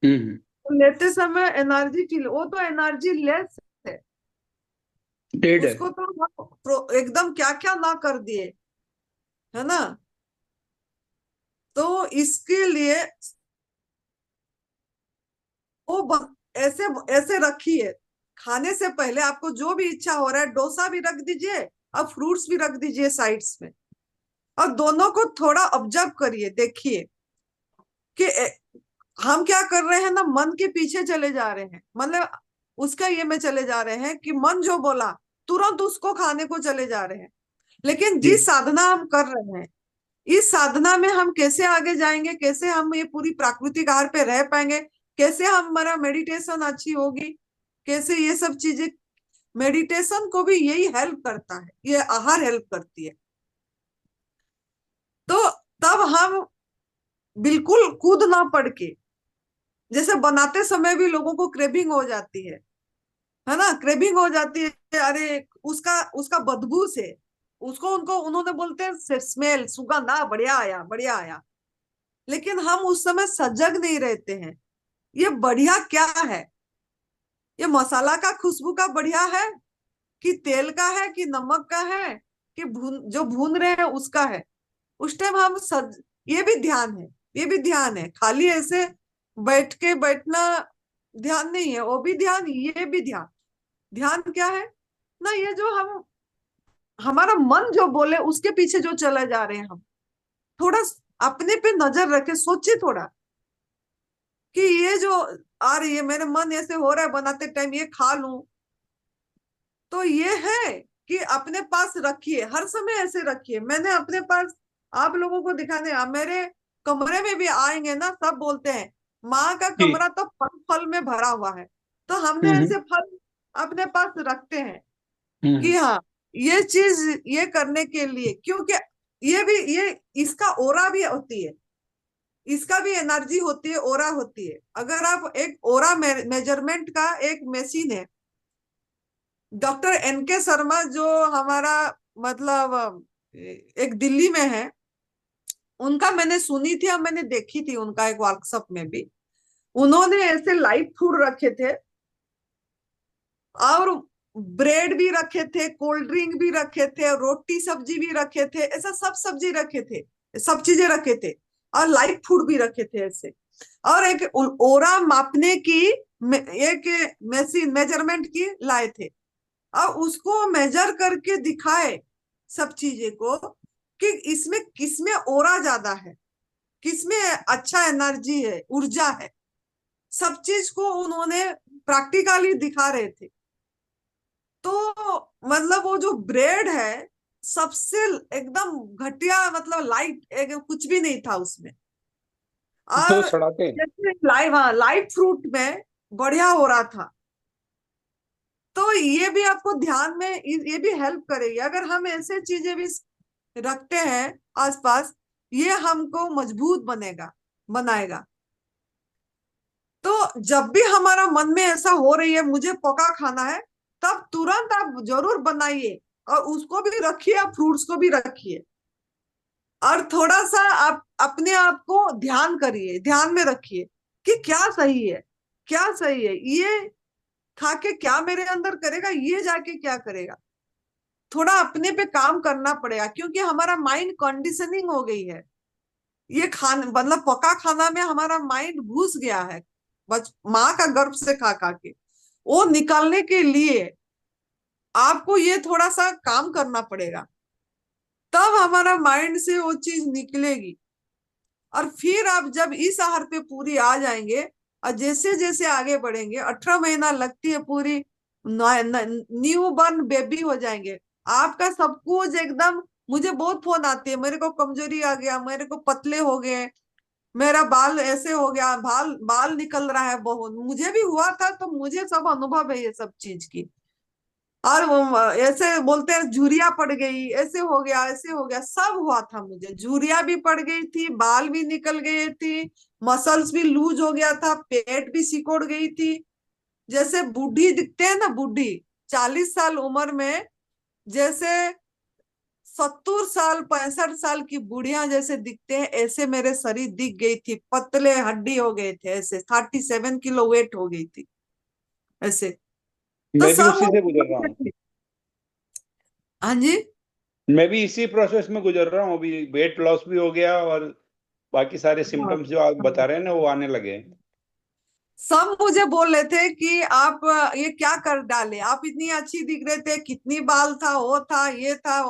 हम्म। तो लेते समय एनर्जी फील, वो तो एनर्जी लेस है, डेड है। उसको तो हम एकदम क्या क्या ना कर दिए, है ना। तो इसके लिए वो ऐसे ऐसे रखिए, खाने से पहले आपको जो भी इच्छा हो रहा है, डोसा भी रख दीजिए और फ्रूट्स भी रख दीजिए साइड्स में, और दोनों को थोड़ा ऑब्जर्व करिए, देखिए कि हम क्या कर रहे हैं ना, मन के पीछे चले जा रहे हैं, मतलब उसका ये में चले जा रहे हैं कि मन जो बोला तुरंत उसको खाने को चले जा रहे हैं। लेकिन जी। जिस साधना हम कर रहे हैं, इस साधना में हम कैसे आगे जाएंगे, कैसे हम ये पूरी प्राकृतिक आहार पे रह पाएंगे, कैसे हमारा मेडिटेशन अच्छी होगी, कैसे ये सब चीजें, मेडिटेशन को भी यही हेल्प करता है, ये आहार हेल्प करती है। तो तब हम बिल्कुल कूद ना पड़ के, जैसे बनाते समय भी लोगों को क्रेविंग हो जाती है ना, क्रेविंग हो जाती है, अरे उसका उसका बदबू से, उसको उनको उन्होंने बोलते हैं स्मेल, सुगंध, बढ़िया आया, बढ़िया आया। लेकिन हम उस समय सजग नहीं रहते हैं, ये बढ़िया क्या है, ये मसाला का खुशबू का बढ़िया है कि तेल का है कि नमक का है कि जो भून रहे हैं उसका है। उस टाइम हम ये भी ध्यान है, ये भी ध्यान है, खाली ऐसे बैठना ध्यान नहीं है, वो भी ध्यान, ये भी ध्यान। ध्यान क्या है ना, ये जो हम हमारा मन जो बोले उसके पीछे जो चले जा रहे हैं, हम थोड़ा अपने पे नजर रखे, सोचिए थोड़ा कि ये जो आ रही है, मेरे मन ऐसे हो रहा है बनाते टाइम ये खा लूं, तो ये है कि अपने पास रखिए, हर समय ऐसे रखिए। मैंने अपने पास आप लोगों को दिखाने, मेरे कमरे में भी आएंगे ना, सब बोलते हैं माँ का जी। कमरा तो फल फल में भरा हुआ है। तो हमने हम्म। ऐसे फल अपने पास रखते हैं हम्म। कि हाँ, ये चीज ये करने के लिए, क्योंकि ये भी, ये इसका ओरा भी होती है, इसका भी एनर्जी होती है, ओरा होती है। अगर आप एक ओरा मेजरमेंट का एक मशीन है, डॉक्टर एनके शर्मा जो हमारा मतलब एक दिल्ली में है, उनका मैंने सुनी थी और मैंने देखी थी उनका एक वर्कशॉप में भी, उन्होंने ऐसे लाइव फूड रखे थे और ब्रेड भी रखे थे, कोल्ड ड्रिंक भी रखे थे, रोटी सब्जी भी रखे थे, ऐसा सब सब्जी रखे थे, सब चीजें रखे थे, और लाइव फूड भी रखे थे ऐसे। और एक ओरा मापने की एक मशीन मेजरमेंट की लाए थे, और उसको मेजर करके दिखाए सब चीजें को कि इसमें किसमें ओरा ज्यादा है, किसमें अच्छा एनर्जी है, ऊर्जा है, सब चीज को उन्होंने प्रैक्टिकली दिखा रहे थे। तो मतलब वो जो ब्रेड है सबसे एकदम घटिया, मतलब लाइट, कुछ भी नहीं था उसमें, तो और सड़ाते हैं। जैसे लाइव, हाँ, लाइव फ्रूट में बढ़िया हो रहा था। तो ये भी आपको ध्यान में, ये भी हेल्प करेगी अगर हम ऐसे चीजें भी रखते हैं आसपास, ये हमको मजबूत बनाएगा। तो जब भी हमारा मन में ऐसा हो रही है मुझे पका खाना है, तब तुरंत आप जरूर बनाइए, और उसको भी रखिए, आप फ्रूट्स को भी रखिए, और थोड़ा सा आप अपने आप को ध्यान करिए, ध्यान में रखिए कि क्या सही है, क्या सही है, ये खा के क्या मेरे अंदर करेगा, ये जाके क्या करेगा। थोड़ा अपने पे काम करना पड़ेगा, क्योंकि हमारा माइंड कंडीशनिंग हो गई है, ये खाना मतलब पका खाना में हमारा माइंड घुस गया है, बच माँ का गर्भ से खा खा के। वो निकालने के लिए आपको ये थोड़ा सा काम करना पड़ेगा, तब हमारा माइंड से वो चीज निकलेगी। और फिर आप जब इस आहार पे पूरी आ जाएंगे और जैसे जैसे आगे बढ़ेंगे, 18 महीना लगती है पूरी, न्यू बर्न बेबी हो जाएंगे आपका सब कुछ एकदम। मुझे बहुत फोन आती है, मेरे को कमजोरी आ गया, मेरे को पतले हो गए, मेरा बाल ऐसे हो गया, बाल बाल निकल रहा है बहुत। मुझे भी हुआ था, तो मुझे सब अनुभव है ये सब चीज की। और ऐसे बोलते हैं झुर्रियां पड़ गई, ऐसे हो गया, ऐसे हो गया, सब हुआ था मुझे। झुर्रियां भी पड़ गई थी, बाल भी निकल गए थी, मसल्स भी लूज हो गया था, पेट भी सिकुड़ गई थी। जैसे बूढ़ी दिखते हैं ना, बूढ़ी 40 साल उम्र में जैसे 70 साल 65 साल की बुढ़िया जैसे दिखते हैं, ऐसे मेरे शरीर दिख गई थी। पतले हड्डी हो गए थे, ऐसे 37 किलो वेट हो गई थी ऐसे। तो मैं भी सब उसी से गुजर रहा हूँ। हाँ जी, मैं भी इसी प्रोसेस में गुजर रहा हूँ। अभी वेट लॉस भी हो गया और बाकी सारे हाँ, सिम्टम्स जो आप हाँ। बता रहे हैं ना वो आने लगे हैं। सब मुझे बोल रहे थे कि आप ये क्या कर डाले, आप इतनी अच्छी दिख रहे थे, कितनी बाल था, वो था, ये था,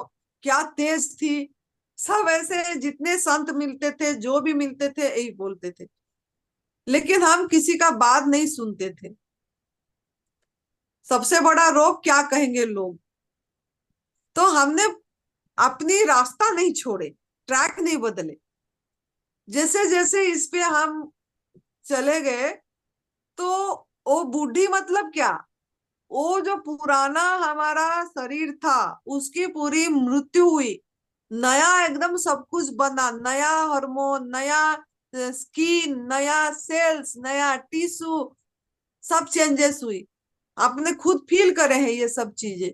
क्या तेज थी। सब ऐसे जितने संत मिलते थे, जो भी मिलते थे, यही बोलते थे। लेकिन हम किसी का बात नहीं सुनते थे। सबसे बड़ा रोग क्या कहेंगे लोग। तो हमने अपनी रास्ता नहीं छोड़े, ट्रैक नहीं बदले। जैसे जैसे इस पे हम चले गए, तो वो बूढ़ी मतलब क्या, वो जो पुराना हमारा शरीर था उसकी पूरी मृत्यु हुई। नया एकदम सब कुछ बना, नया हार्मोन, नया स्किन, नया सेल्स, नया टिश्यू, सब चेंजेस हुई। आपने खुद फील करे हैं ये सब चीजें।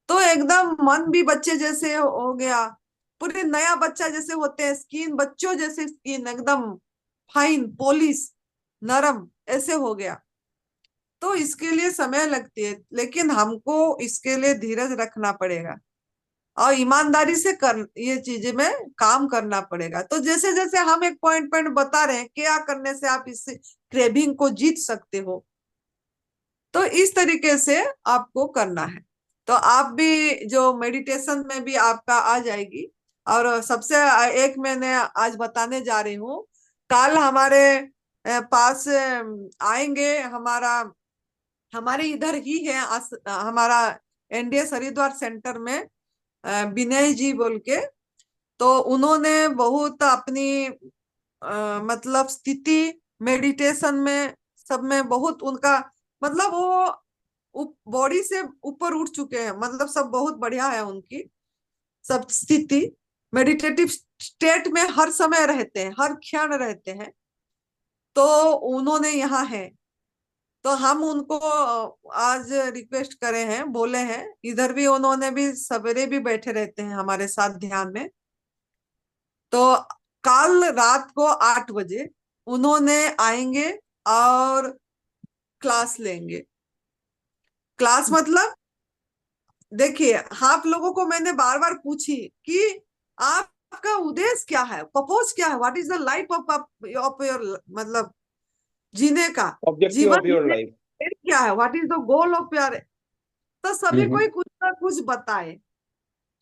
तो एकदम मन भी बच्चे जैसे हो गया, पूरे नया बच्चा जैसे होते हैं, स्किन बच्चों जैसे, स्किन एकदम फाइन पॉलिश नरम ऐसे हो गया। तो इसके लिए समय लगती है, लेकिन हमको इसके लिए धीरज रखना पड़ेगा और ईमानदारी से कर ये चीजें में काम करना पड़ेगा। तो जैसे जैसे हम एक पॉइंट पॉइंट बता रहे हैं क्या करने से आप इस क्रेविंग को जीत सकते हो, तो इस तरीके से आपको करना है। तो आप भी जो मेडिटेशन में भी आपका आ जाएगी। और सबसे एक मैंने आज बताने जा रही हूँ, कल हमारे पास आएंगे, हमारे इधर ही है हमारा एनडीएस हरिद्वार सेंटर में विनय जी बोल के। तो उन्होंने बहुत अपनी मतलब स्थिति मेडिटेशन में सब में बहुत उनका मतलब वो बॉडी से ऊपर उठ चुके हैं, मतलब सब बहुत बढ़िया है उनकी सब स्थिति। मेडिटेटिव स्टेट में हर समय रहते हैं, हर क्षण रहते हैं। तो उन्होंने यहाँ है, तो हम उनको आज रिक्वेस्ट करे हैं, बोले हैं। इधर भी उन्होंने भी सवेरे भी बैठे रहते हैं हमारे साथ ध्यान में। तो कल रात को 8 बजे उन्होंने आएंगे और क्लास लेंगे। क्लास मतलब देखिए, आप लोगों को मैंने बार बार पूछी कि आपका उद्देश्य क्या है, पर्पस क्या है, what is the life of your मतलब जीने का, ऑब्जेक्टिव ऑफ जीवन योर जीने लाइफ। का क्या है, what is the goal of your. तो सभी हम्म। कोई कुछ ना कुछ बताए,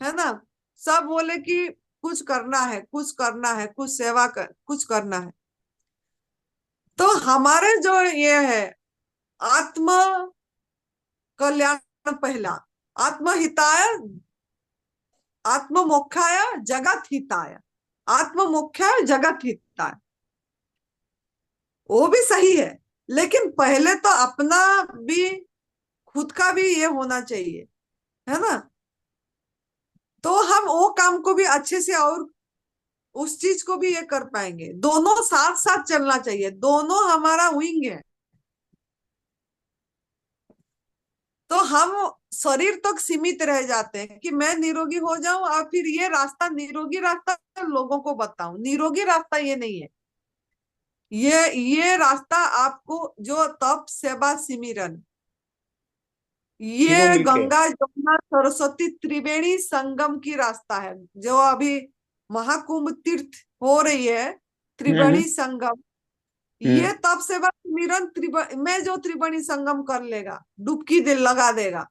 है ना। सब बोले कि कुछ करना है, कुछ करना है, कुछ सेवा कर, कुछ करना है। तो हमारे जो ये है, आत्म कल्याण पहला, आत्महिताय, आत्म मोक्षाय जगत हिताय, आत्म मोक्षाय जगत हिताय, वो भी सही है। लेकिन पहले तो अपना भी, खुद का भी ये होना चाहिए, है ना। तो हम वो काम को भी अच्छे से और उस चीज को भी ये कर पाएंगे। दोनों साथ साथ चलना चाहिए, दोनों हमारा विंग है। तो हम शरीर तक सीमित रह जाते हैं कि मैं निरोगी हो जाऊं और फिर ये रास्ता, निरोगी रास्ता लोगों को बताऊं। निरोगी रास्ता ये नहीं है। ये रास्ता आपको जो तप सेवा सिमरन, तीनों ये मिलके। गंगा जमुना सरस्वती त्रिवेणी संगम की रास्ता है, जो अभी महाकुंभ तीर्थ हो रही है, त्रिवेणी संगम। ये हम्म। तप सेवा सिमरन में जो त्रिवेणी संगम कर लेगा, डुबकी दे लगा देगा,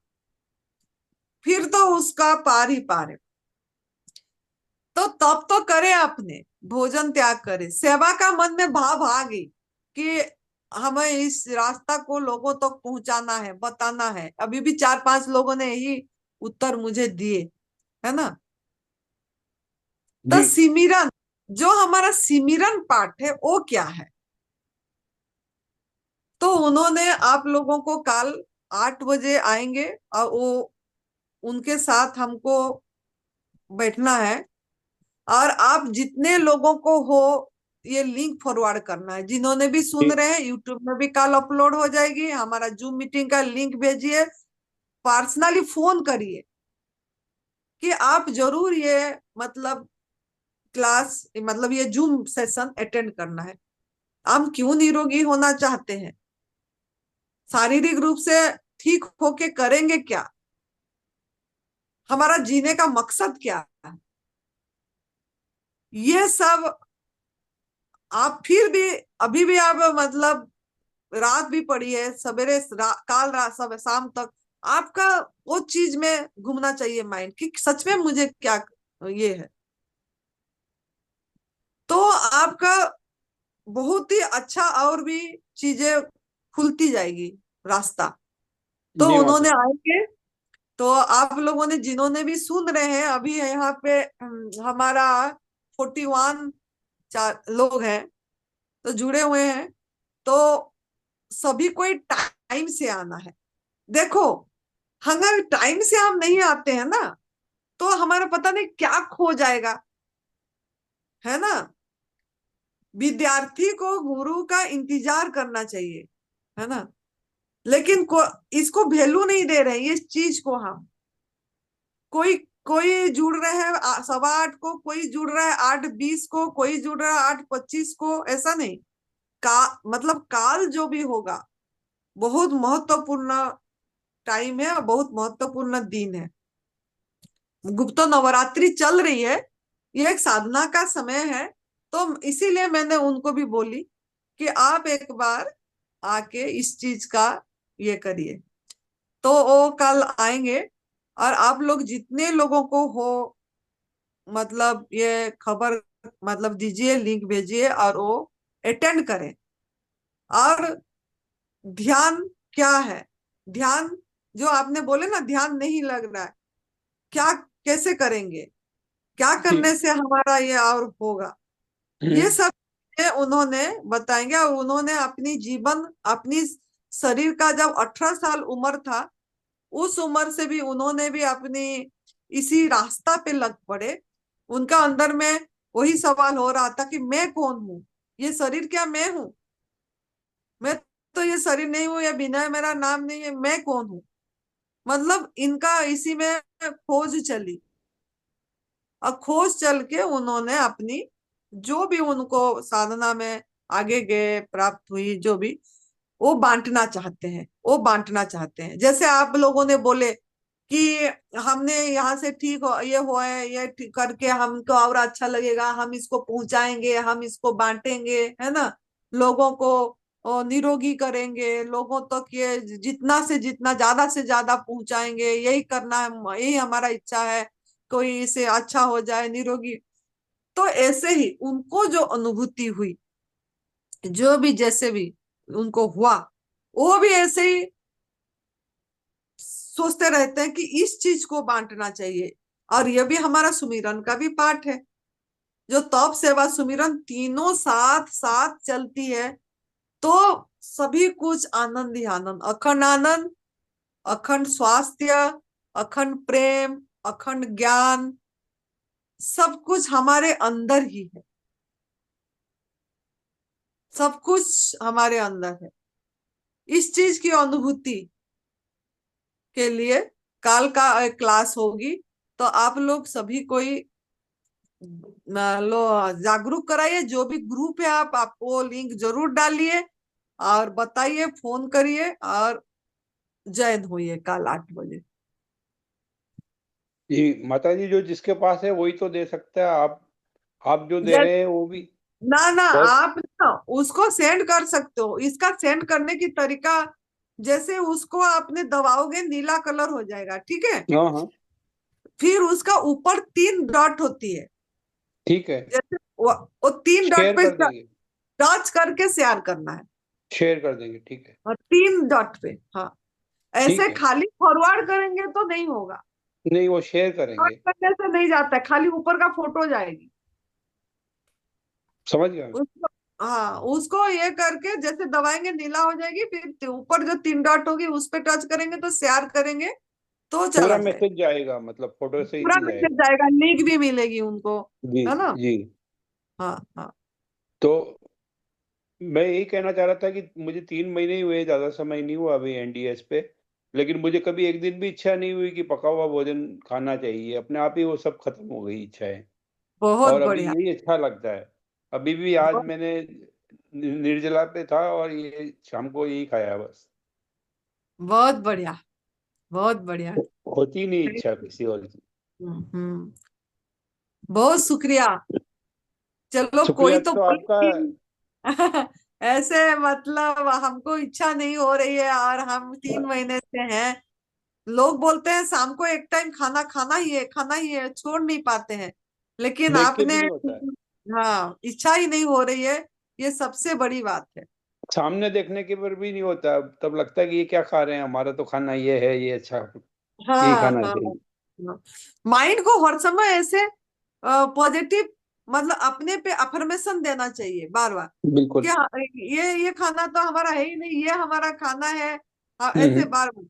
फिर तो उसका पार ही पार है। तो तो तब तो करे, आपने भोजन त्याग करे, सेवा का मन में भाव आ गई कि हमें इस रास्ता को लोगों तक पहुंचाना है, बताना है। अभी भी 4-5 लोगों ने यही उत्तर मुझे दिए, है ना। तो जी सिमिरन, जो हमारा सिमिरन पाठ है वो क्या है, तो उन्होंने आप लोगों को कल 8 बजे आएंगे और वो उनके साथ हमको बैठना है। और आप जितने लोगों को हो ये लिंक फॉरवर्ड करना है, जिन्होंने भी सुन रहे हैं यूट्यूब में भी कल अपलोड हो जाएगी। हमारा जूम मीटिंग का लिंक भेजिए, पर्सनली फोन करिए कि आप जरूर ये मतलब क्लास, मतलब ये जूम सेशन अटेंड करना है। हम क्यों निरोगी होना चाहते हैं, शारीरिक रूप से ठीक होके करेंगे क्या, हमारा जीने का मकसद क्या है, ये सब आप फिर भी, अभी भी आप मतलब रात भी पड़ी है, सवेरे काल रात सब शाम तक आपका वो चीज में घूमना चाहिए माइंड कि सच में मुझे क्या ये है, तो आपका बहुत ही अच्छा और भी चीजें खुलती जाएगी रास्ता। तो जी माता उन्होंने आएंगे, तो आप लोगों ने जिन्होंने भी सुन रहे हैं अभी यहाँ पे हमारा 41 लोग हैं तो जुड़े हुए हैं, तो सभी को टाइम से आना है। देखो, अगर टाइम से हम नहीं आते हैं ना तो हमारा पता नहीं क्या खो जाएगा, है ना। विद्यार्थी को गुरु का इंतजार करना चाहिए, है ना। लेकिन इसको वैल्यू नहीं दे रहे इस चीज को हम। कोई कोई जुड़ रहे हैं 8:15 को, कोई जुड़ रहा है 8:20 को, कोई जुड़ रहा है 8:25 को, ऐसा नहीं। मतलब काल जो भी होगा बहुत महत्वपूर्ण टाइम है और बहुत महत्वपूर्ण दिन है। गुप्त नवरात्रि चल रही है, ये एक साधना का समय है, तो इसीलिए मैंने उनको भी बोली कि आप एक बार आके इस चीज का ये करिए। तो वो कल आएंगे और आप लोग जितने लोगों को हो मतलब ये खबर मतलब दीजिए, लिंक भेजिए और वो अटेंड करें। और ध्यान क्या है, ध्यान जो आपने बोले ना ध्यान नहीं लग रहा है, क्या कैसे करेंगे, क्या जी करने से हमारा ये और होगा, ये सब उन्होंने बताएंगे। और उन्होंने अपनी जीवन, अपनी शरीर का जब 18 साल उम्र था उस उम्र से भी उन्होंने भी अपनी इसी रास्ता पे लग पड़े। उनका अंदर में वही सवाल हो रहा था कि मैं कौन हूँ, ये शरीर क्या मैं हूँ, मैं तो ये शरीर नहीं हूँ, या बिना मेरा नाम नहीं है, मैं कौन हूँ। मतलब इनका इसी में खोज चली और खोज चल के उन्होंने अपनी जो भी उनको साधना में आगे गए प्राप्त हुई जो भी वो बांटना चाहते हैं, वो बांटना चाहते हैं। जैसे आप लोगों ने बोले कि हमने यहाँ से ठीक हो ये हुआ है, ये ठीक करके हमको और अच्छा लगेगा, हम इसको पहुंचाएंगे, हम इसको बांटेंगे, है ना, लोगों को निरोगी करेंगे, लोगों तक ये जितना से जितना ज्यादा से ज्यादा पहुंचाएंगे, यही करना है, यही हमारा इच्छा है, कोई इसे अच्छा हो जाए निरोगी। तो ऐसे ही उनको जो अनुभूति हुई, जो भी जैसे भी उनको हुआ, वो भी ऐसे ही सोचते रहते हैं कि इस चीज को बांटना चाहिए। और यह भी हमारा सुमिरन का भी पाठ है, जो तप सेवा सुमिरन तीनों साथ साथ चलती है, तो सभी कुछ आनंद ही आनंद, अखंड आनंद, अखंड स्वास्थ्य, अखंड प्रेम, अखंड ज्ञान, सब कुछ हमारे अंदर ही है, सब कुछ हमारे अंदर है। इस चीज की अनुभूति के लिए काल का एक क्लास होगी, तो आप लोग सभी कोई लो जागरूक कराइए। जो भी ग्रुप है आप वो लिंक जरूर डालिए और बताइए, फोन करिए और जॉइन होइए कल 8 बजे। जी माता जी, जो जिसके पास है वही तो दे सकता है। आप जो दे रहे हैं वो भी ना ना, बहुत। आप ना उसको सेंड कर सकते हो। इसका सेंड करने की तरीका, जैसे उसको आपने दबाओगे नीला कलर हो जाएगा, ठीक है। हाँ हाँ फिर उसका ऊपर 3 डॉट होती है, ठीक है, जैसे वो 3 डॉट शेयर पे कर देंगे, टच करके शेयर करना है, शेयर कर देंगे, ठीक है, और 3 डॉट पे, हाँ। ठीक ऐसे है। खाली फॉरवर्ड करेंगे तो नहीं होगा, नहीं, वो शेयर फॉरवर्ड करेंगे, करने से नहीं जाता है, खाली ऊपर का फोटो जाएगी समझ गया मैं। उसको। हाँ, उसको ये करके जैसे दबाएंगे नीला हो जाएगी, फिर ऊपर जो 3 डॉट होगी उस पे टच करेंगे तो शेयर करेंगे तो पूरा चला जाएगा, मैसेज जाएगा, मतलब फोटो से पूरा ही मैसेज जाएगा। जाएगा, लिंक भी मिलेगी उनको, जी है ना। जी। हाँ हाँ। तो मैं यही कहना चाह रहा था कि मुझे 3 महीने ही हुए, ज्यादा समय नहीं हुआ अभी एनडीएस पे, लेकिन मुझे कभी एक दिन भी इच्छा नहीं हुई कि पका हुआ भोजन खाना चाहिए, अपने आप ही वो सब खत्म हो गई इच्छाएं। बहुत और अभी बढ़िया। यही अच्छा लगता है। अभी भी आज बहुत मैंने निर्जला पे था और ये शाम को यही खाया बस। बहुत बढ़िया, बहुत बढ़िया। होती नहीं इच्छा किसी और की। हम्म। बहुत शुक्रिया। चलो कोई शुक्रिया तो तो बोले आपका। कि ऐसे मतलब हमको इच्छा नहीं हो रही है और हम 3 महीने से हैं। लोग बोलते हैं शाम को एक टाइम खाना खाना ही है, खाना ही है, छोड़ नहीं पाते हैं, लेकिन देख के भी आपने, नहीं होता है, हाँ, इच्छा ही नहीं हो रही है, ये सबसे बड़ी बात है। सामने देखने के पर भी नहीं होता, तब लगता है कि ये क्या खा रहे हैं, हमारा तो खाना ये है, ये अच्छा, यही हाँ खाना हाँ चाहिए। हाँ। माइंड को हर समय ऐसे पॉजिटिव, मतलब अपने पे अफर्मेशन देना चाहिए बार बार कि बिल्कुल। हाँ, ये खाना तो हमारा है ही नहीं, ये हमारा खाना है। हाँ, ऐसे हम्म। बार बार,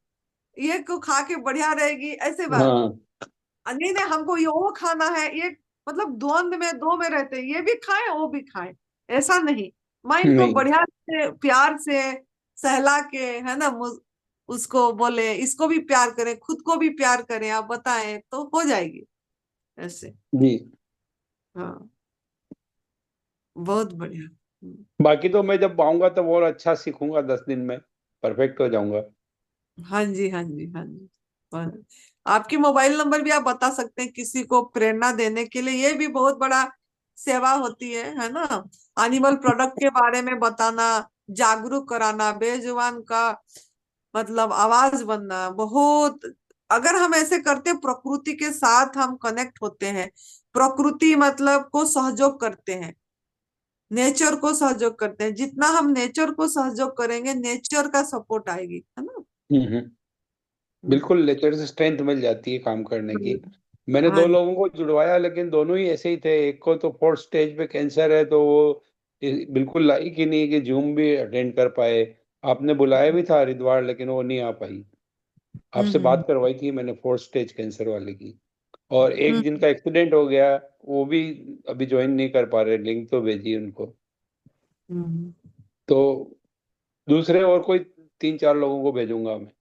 ये को खा के बढ़िया रहेगी, ऐसे बार बार। हाँ। नहीं नहीं, हमको ये वो खाना है, ये मतलब द्वंद में, दो में रहते हैं, ये भी खाएं वो भी खाएं, ऐसा नहीं। माइंड को नहीं। बढ़िया से प्यार से सहला के, है ना, उसको बोले इसको भी प्यार करें, खुद को भी प्यार करें, आप बताएं तो हो जाएगी ऐसे। जी। हाँ, बहुत बढ़िया। बाकी तो मैं जब आऊंगा तब और अच्छा सीखूंगा, 10 दिन में परफेक्ट हो जाऊंगा। हाँ जी, हाँ जी, हाँ जी। हाँ। आपकी मोबाइल नंबर भी आप बता सकते हैं किसी को प्रेरणा देने के लिए, ये भी बहुत बड़ा सेवा होती है ना। एनिमल प्रोडक्ट के बारे में बताना, जागरूक कराना, बेजुबान का मतलब आवाज बनना, बहुत। अगर हम ऐसे करते, प्रकृति के साथ हम कनेक्ट होते हैं, प्रकृति मतलब को सहयोग करते हैं, नेचर को सहयोग करते हैं, जितना हम नेचर को सहयोग करेंगे नेचर का सपोर्ट आएगी, है ना। हम्म। बिल्कुल, नेचर से स्ट्रेंथ मिल जाती है काम करने की। मैंने हाँ 2 लोगों को जुड़वाया, लेकिन दोनों ही ऐसे ही थे। एक को तो 4th स्टेज पे कैंसर है, तो वो बिल्कुल लायक ही नहीं कि जूम भी अटेंड कर पाए। आपने बुलाया भी था हरिद्वार, लेकिन वो नहीं आ पाई। आपसे हम्म बात करवाई थी मैंने 4th स्टेज कैंसर वाले की। और एक हम्म जिनका एक्सीडेंट हो गया, वो भी अभी ज्वाइन नहीं कर पा रहे, लिंक तो भेजी उनको। हम्म। तो दूसरे और कोई 3-4 लोगों को भेजूंगा मैं।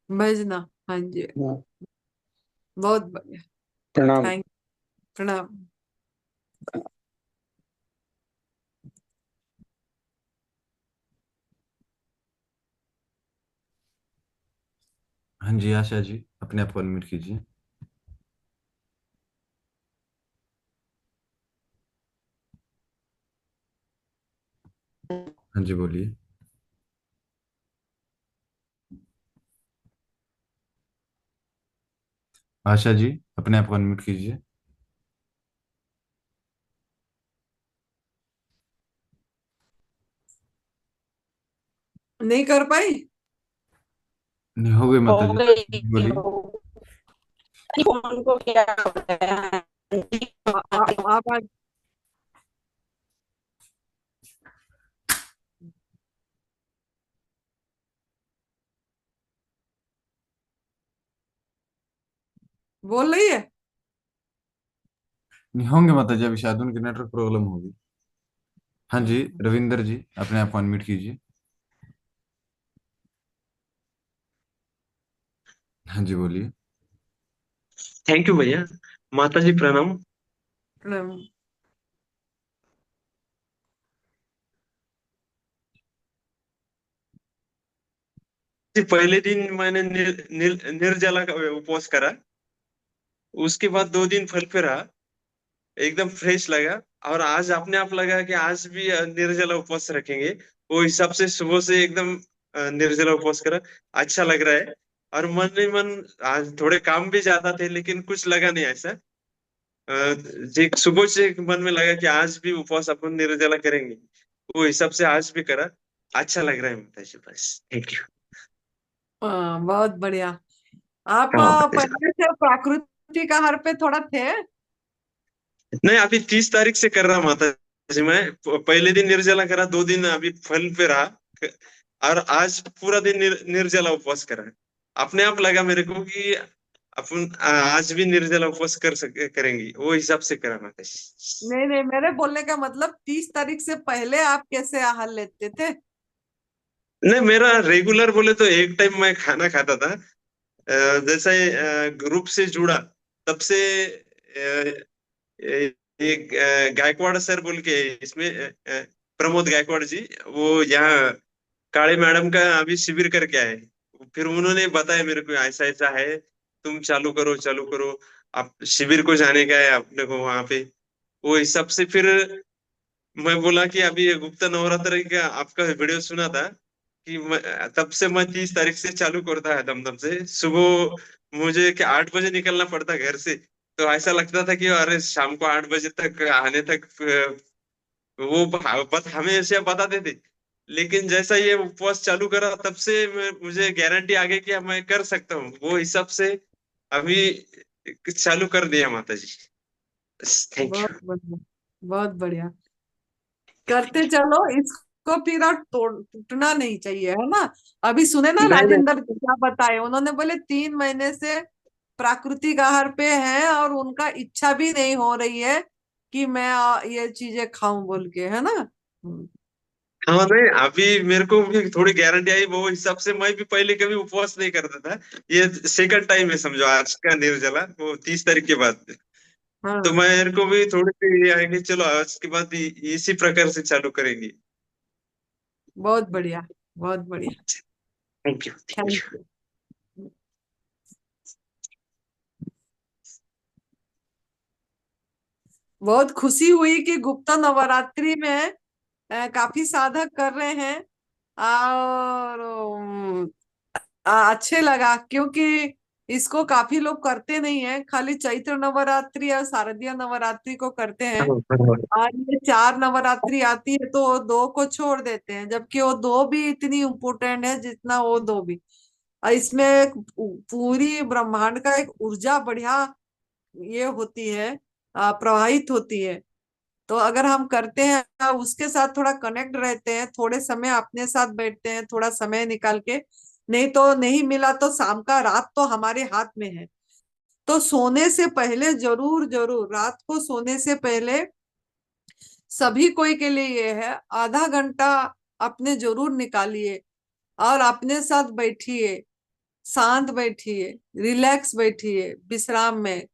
भेजना, हाँ जी। हाँ, बहुत बढ़िया। प्रणाम। थैंक, प्रणाम। हाँ जी आशा जी, अपने आप को अनम्यूट कीजिए। हाँ जी बोलिए। आशा जी, अपने आप को अनम्यूट कीजिए। नहीं कर पाई। नहीं हो गई हो माता जी। गई बोलिए। हो गई, फोन को क्या होता है। आप बोल रही है। नहीं होंगे माता जी, अभी शायद उनकी नेटवर्क प्रॉब्लम होगी। हाँ जी, रविंदर जी, अपने आप को अनम्यूट कीजिए। हाँ जी बोलिए। थैंक यू भैया। माता जी प्रणाम। प्रणाम। जी, पहले दिन मैंने निर्जला का उपवास करा। उसके बाद 2 दिन फल पे रहा, एकदम फ्रेश लगा। और आज अपने आप लगा कि आज भी निर्जला उपवास रखेंगे। वो हिसाब से सुबह से एकदम निर्जला उपवास करा। अच्छा लग रहा है। और मन ही मन आज थोड़े काम भी ज्यादा थे, लेकिन कुछ लगा नहीं ऐसा। जी सुबह से मन में लगा कि आज भी उपवास अपन निर्जला करेंगे, वो हिसाब से आज भी करा। अच्छा लग रहा है माता जी, बस थैंक यू। बहुत बढ़िया। आप हाँ माता जी। पहले से प्राकृतिक आहार पे थोड़ा थे। नहीं, अभी 30 तारीख से कर रहा माता जी मैं। पहले दिन निर्जला करा, 2 दिन अभी फल पे रहा, और आज पूरा दिन निर्जला उपवास करा। अपने आप लगा मेरे को कि अपन आज भी निर्जला उपवास करेंगे, वो हिसाब से करा माता जी। नहीं नहीं, मेरे बोलने का मतलब 30 तारीख से पहले आप कैसे आहार लेते थे? नहीं, मेरा रेगुलर बोले तो एक टाइम मैं खाना खाता था। जैसे ग्रुप से जुड़ा तब से एक गायकवाड़ सर बोल के इसमें प्रमोद गायकवाड़ जी, वो यहाँ काले मैडम का अभी शिविर करके आए। फिर उन्होंने बताया मेरे को ऐसा ऐसा है, तुम चालू करो चालू करो। आप शिविर को जाने का है अपने को वहां पे। वो हिसाब से फिर मैं बोला कि अभी ये गुप्ता नवरात्र का आपका वीडियो सुना था कि तब से मैं 30 तारीख से चालू करता है दमदम से। सुबह मुझे कि 8 बजे निकलना पड़ता घर से, तो ऐसा लगता था कि अरे शाम को 8 बजे तक आने तक वो बस हमें ऐसे बताते थे। लेकिन जैसा ये उपवास चालू करा तब से मुझे गारंटी आ गई कि अब मैं कर सकता हूँ, वो हिसाब से अभी चालू कर दिया माता जी। थैंक बहुत यू। बढ़िया, बहुत बढ़िया। करते चलो इसको, फिर और टूटना नहीं चाहिए, है ना। अभी सुने ना नहीं नहीं, राजेंद्र जी क्या बताए, उन्होंने बोले 3 महीने से प्राकृतिक आहार पे हैं और उनका इच्छा भी नहीं हो रही है कि मैं ये चीजें खाऊं बोल के, है ना। हाँ नहीं, अभी मेरे को भी थोड़ी गारंटी आई, वो हिसाब से मैं भी पहले कभी उपवास नहीं करता था। ये सेकंड टाइम है समझो आज का निर्जला, वो 30 तारीख के बाद। तो हाँ, मेरे को भी थोड़ी सी ये आएगी, चलो आज के बाद इसी प्रकार से चालू करेंगे। बहुत बढ़िया, बहुत बढ़िया। Thank you thank thank you. You. बहुत खुशी हुई कि गुप्ता नवरात्रि में काफी साधक कर रहे हैं, और अच्छे लगा, क्योंकि इसको काफी लोग करते नहीं है, खाली चैत्र नवरात्रि और शारदीय नवरात्रि को करते हैं। और ये 4 नवरात्रि आती है तो वो 2 को छोड़ देते हैं, जबकि वो 2 भी इतनी इम्पोर्टेंट है जितना वो 2 भी। और इसमें एक पूरी ब्रह्मांड का एक ऊर्जा बढ़िया ये होती है, प्रवाहित होती है। तो अगर हम करते हैं उसके साथ थोड़ा कनेक्ट रहते हैं, थोड़े समय अपने साथ बैठते हैं, थोड़ा समय निकाल के, नहीं तो नहीं मिला तो शाम का रात तो हमारे हाथ में है। तो सोने से पहले जरूर जरूर, रात को सोने से पहले सभी कोई के लिए ये है, आधा घंटा अपने जरूर निकालिए और अपने साथ बैठिए, शांत बैठिए, रिलैक्स बैठिए विश्राम में,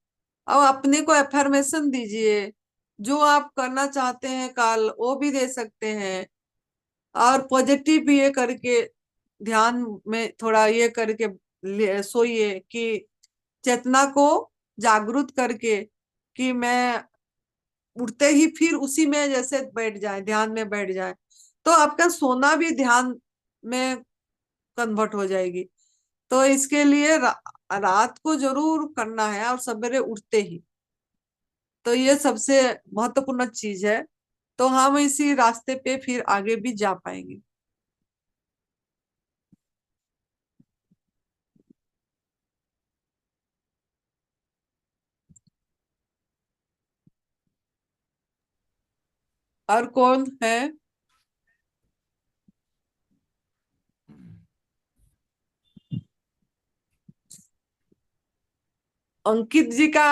और अपने को एफर्मेशन दीजिए। जो आप करना चाहते हैं कल वो भी दे सकते हैं, और पॉजिटिव ये करके ध्यान में थोड़ा ये करके सोइए कि चेतना को जागृत करके, कि मैं उठते ही फिर उसी में जैसे बैठ जाए, ध्यान में बैठ जाए, तो आपका सोना भी ध्यान में कन्वर्ट हो जाएगी। तो इसके लिए रात को जरूर करना है और सवेरे उठते ही। तो ये सबसे महत्वपूर्ण चीज है, तो हम इसी रास्ते पे फिर आगे भी जा पाएंगे। और कौन है? अंकित जी का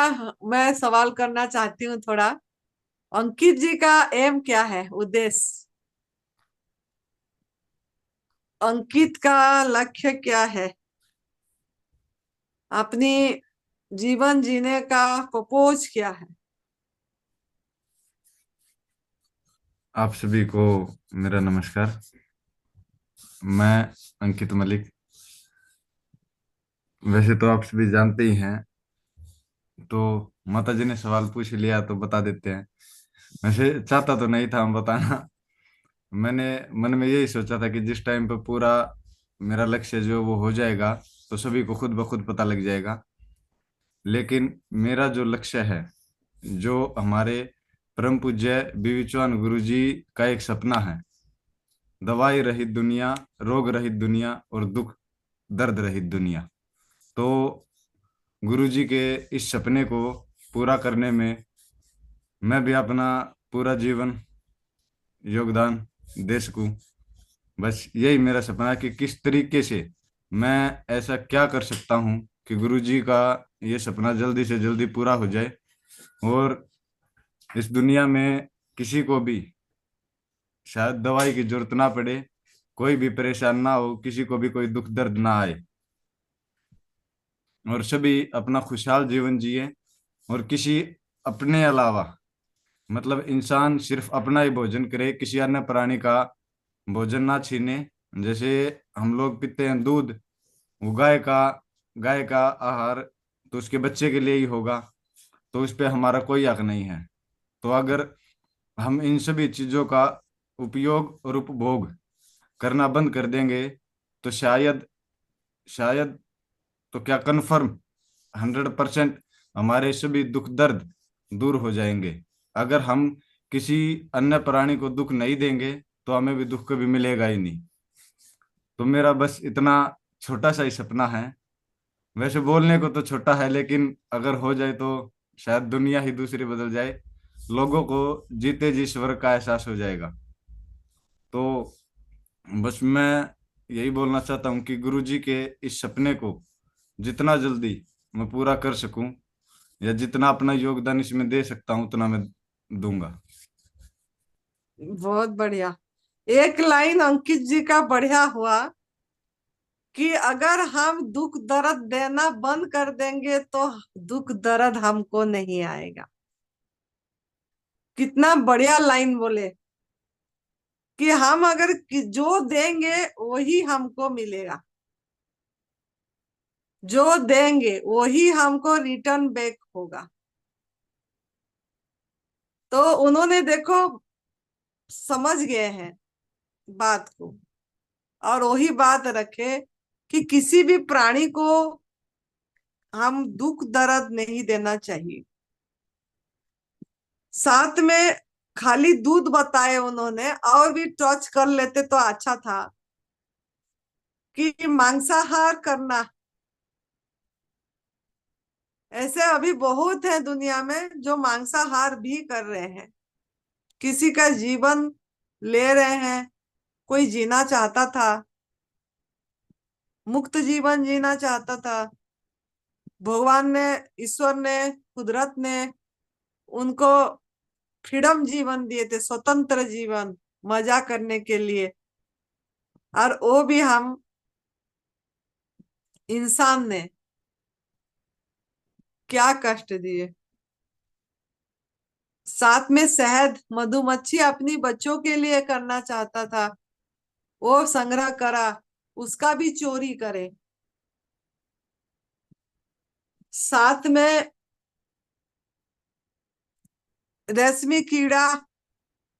मैं सवाल करना चाहती हूँ थोड़ा। अंकित जी का एम क्या है, उद्देश्य? अंकित का लक्ष्य क्या है? अपनी जीवन जीने का पर्पोज क्या है? आप सभी को मेरा नमस्कार। मैं अंकित मलिक। वैसे तो आप सभी जानते ही हैं, तो माता जी ने सवाल पूछ लिया तो बता देते हैं। वैसे चाहता तो नहीं था हम बताना, मैंने मन में यही सोचा था कि जिस टाइम पे पूरा मेरा लक्ष्य जो वो हो जाएगा तो सभी को खुद ब खुद पता लग जाएगा। लेकिन मेरा जो लक्ष्य है जो हमारे परम पूज्य बीवी चौहान गुरु जी का एक सपना है, दवाई रहित दुनिया, रोग रहित दुनिया और दुख दर्द रहित दुनिया। तो गुरु जी के इस सपने को पूरा करने में मैं भी अपना पूरा जीवन योगदान दे सकूं। बस यही मेरा सपना है कि किस तरीके से मैं ऐसा क्या कर सकता हूं कि गुरु जी का ये सपना जल्दी से जल्दी पूरा हो जाए और इस दुनिया में किसी को भी शायद दवाई की जरूरत ना पड़े, कोई भी परेशान ना हो, किसी को भी कोई दुख दर्द ना आए और सभी अपना खुशहाल जीवन जिए। और किसी अपने अलावा, मतलब इंसान सिर्फ अपना ही भोजन करे, किसी अन्य प्राणी का भोजन ना छीने। जैसे हम लोग पीते हैं दूध, वो गाय का आहार तो उसके बच्चे के लिए ही होगा, तो उस पे हमारा कोई हक नहीं है। तो अगर हम इन सभी चीजों का उपयोग और उपभोग करना बंद कर देंगे तो शायद तो क्या कन्फर्म 100% हमारे सभी दुख दर्द दूर हो जाएंगे। अगर हम किसी अन्य प्राणी को दुख नहीं देंगे तो हमें भी दुख कभी मिलेगा ही नहीं। तो मेरा बस इतना छोटा सा ही सपना है। वैसे बोलने को तो छोटा है, लेकिन अगर हो जाए तो शायद दुनिया ही दूसरी बदल जाए, लोगों को जीते जी स्वर्ग का एहसास हो जाएगा। तो बस मैं यही बोलना चाहता हूँ कि गुरुजी के इस सपने को जितना जल्दी मैं पूरा कर सकूं या जितना अपना योगदान इसमें दे सकता हूं उतना मैं दूंगा। बहुत बढ़िया। एक लाइन अंकित जी का बढ़िया हुआ कि अगर हम दुख दर्द देना बंद कर देंगे तो दुख दर्द हमको नहीं आएगा। कितना बढ़िया लाइन बोले कि हम अगर जो देंगे वही हमको मिलेगा, जो देंगे वही हमको रिटर्न बैक होगा। तो उन्होंने देखो समझ गए हैं बात को, और वही बात रखे कि किसी भी प्राणी को हम दुख दर्द नहीं देना चाहिए। साथ में खाली दूध बताए उन्होंने, और भी टच कर लेते तो अच्छा था कि मांसाहार करना। ऐसे अभी बहुत है दुनिया में जो मांसाहार भी कर रहे हैं, किसी का जीवन ले रहे हैं। कोई जीना चाहता था, मुक्त जीवन जीना चाहता था, भगवान ने, ईश्वर ने, कुदरत ने उनको फ्रीडम जीवन दिए थे, स्वतंत्र जीवन, मजा करने के लिए। और वो भी हम इंसान ने क्या कष्ट दिए। साथ में शहद, मधुमक्खी अपनी बच्चों के लिए करना चाहता था, वो संग्रह करा, उसका भी चोरी करे। साथ में रेशमी कीड़ा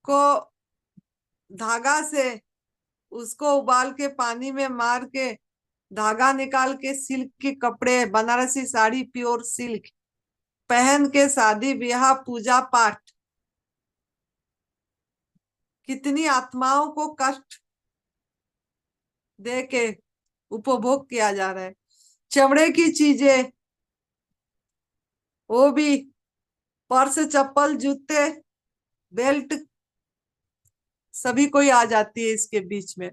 को धागा से उसको उबाल के पानी में मार के धागा निकाल के सिल्क के कपड़े, बनारसी साड़ी प्योर सिल्क पहन के शादी ब्याह पूजा पाठ, कितनी आत्माओं को कष्ट दे के उपभोग किया जा रहा है। चमड़े की चीजें, वो भी पर्स, चप्पल, जूते, बेल्ट, सभी कोई आ जाती है इसके बीच में।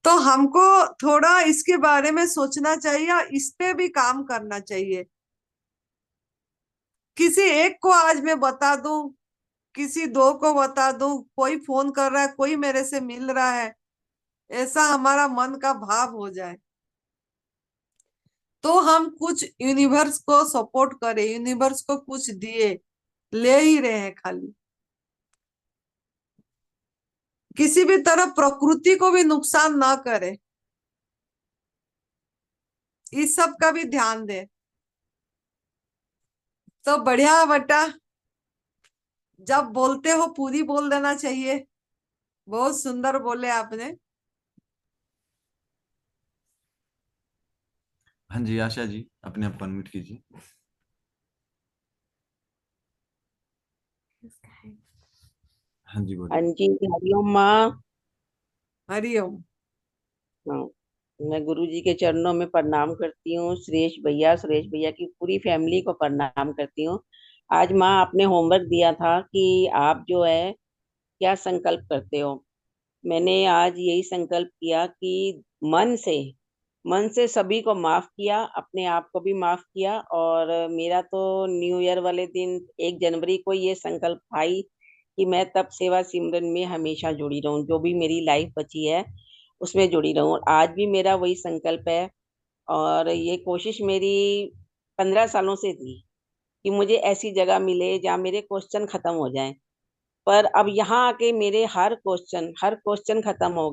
तो हमको थोड़ा इसके बारे में सोचना चाहिए, इस पे भी काम करना चाहिए। किसी एक को आज मैं बता दूं, किसी दो को बता दूं, कोई फोन कर रहा है, कोई मेरे से मिल रहा है, ऐसा हमारा मन का भाव हो जाए तो हम कुछ यूनिवर्स को सपोर्ट करें, यूनिवर्स को कुछ दिए, ले ही रहे हैं खाली। किसी भी तरह प्रकृति को भी नुकसान ना करे, इस सब का भी ध्यान दे। तो बढ़िया बेटा, जब बोलते हो पूरी बोल देना चाहिए। बहुत सुंदर बोले आपने। हाँ जी आशा जी, अपने आप को अनम्यूट कीजिए। हाँ जी हाँ बोलिए। जी, हरिओम माँ। हरिओम। हाँ, मैं गुरु जी के चरणों में प्रणाम करती हूँ। सुरेश भैया की पूरी फैमिली को प्रणाम करती हूँ। आज माँ आपने होमवर्क दिया था कि आप जो है क्या संकल्प करते हो। मैंने आज यही संकल्प किया कि मन से सभी को माफ किया, अपने आप को भी माफ किया। और मेरा तो न्यू ईयर वाले दिन 1 जनवरी को ये संकल्प था कि मैं तब सेवा सिमरन में हमेशा जुड़ी रहूं, जो भी मेरी लाइफ बची है उसमें जुड़ी रहूं। आज भी मेरा वही संकल्प है। और ये कोशिश मेरी 15 सालों से थी कि मुझे ऐसी जगह मिले जहाँ मेरे क्वेश्चन खत्म हो जाएं। पर अब यहाँ आके मेरे हर क्वेश्चन खत्म हो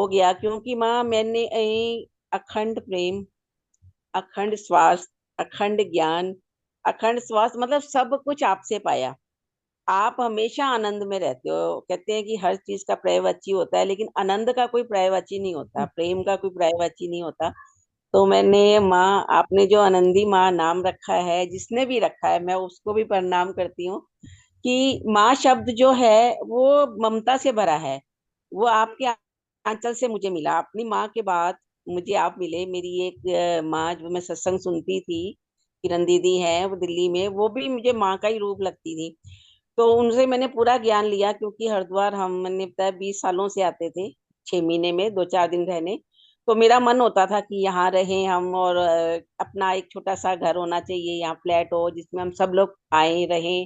गया, क्योंकि माँ मैंने अखंड प्रेम, अखंड स्वास्थ्य, अखंड ज्ञान, अखंड स्वास्थ्य, मतलब सब कुछ आपसे पाया। आप हमेशा आनंद में रहते हो। कहते हैं कि हर चीज का पर्यायवाची होता है, लेकिन आनंद का कोई पर्यायवाची नहीं होता, प्रेम का कोई पर्यायवाची नहीं होता। तो मैंने माँ, आपने जो आनंदी माँ नाम रखा है, जिसने भी रखा है, मैं उसको भी प्रणाम करती हूँ कि माँ शब्द जो है वो ममता से भरा है। वो आपके आंचल से मुझे मिला। अपनी माँ के बाद मुझे आप मिले। मेरी एक माँ जो मैं सत्संग सुनती थी, किरण दीदी है वो दिल्ली में, वो भी मुझे माँ का ही रूप लगती थी। तो उनसे मैंने पूरा ज्ञान लिया, क्योंकि हरिद्वार हम, मैंने बताया 20 सालों से आते थे 6 महीने में 2-4 दिन रहने। तो मेरा मन होता था कि यहाँ रहें हम, और अपना एक छोटा सा घर होना चाहिए, यहाँ फ्लैट हो जिसमें हम सब लोग आए रहें।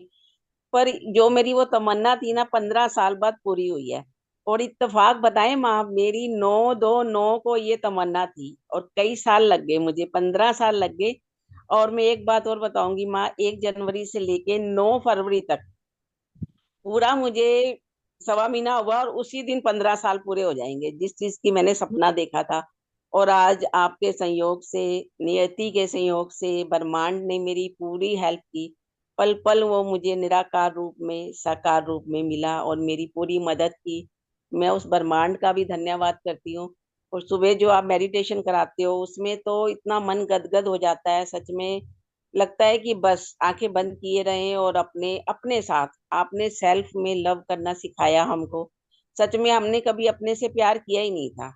पर जो मेरी वो तमन्ना थी ना, 15 साल बाद पूरी हुई है। और इत्तेफाक बताएं माँ, मेरी 9/2/9 को ये तमन्ना थी, और कई साल लग गए मुझे, 15 साल लग गए। और मैं एक बात और बताऊंगी माँ, 1 जनवरी से लेके 9 फरवरी तक पूरा मुझे 1.25 महीना हुआ, और उसी दिन 15 साल पूरे हो जाएंगे जिस चीज की मैंने सपना देखा था। और आज आपके संयोग से, नियति के संयोग से, ब्रह्मांड ने मेरी पूरी हेल्प की। पल पल वो मुझे निराकार रूप में, साकार रूप में मिला और मेरी पूरी मदद की। मैं उस ब्रह्मांड का भी धन्यवाद करती हूँ। और सुबह जो आप मेडिटेशन कराते हो, उसमें तो इतना मन गदगद हो जाता है, सच में लगता है कि बस आंखें बंद किए रहें, और अपने अपने साथ आपने सेल्फ में लव करना सिखाया हमको। सच में हमने कभी अपने से प्यार किया ही नहीं था।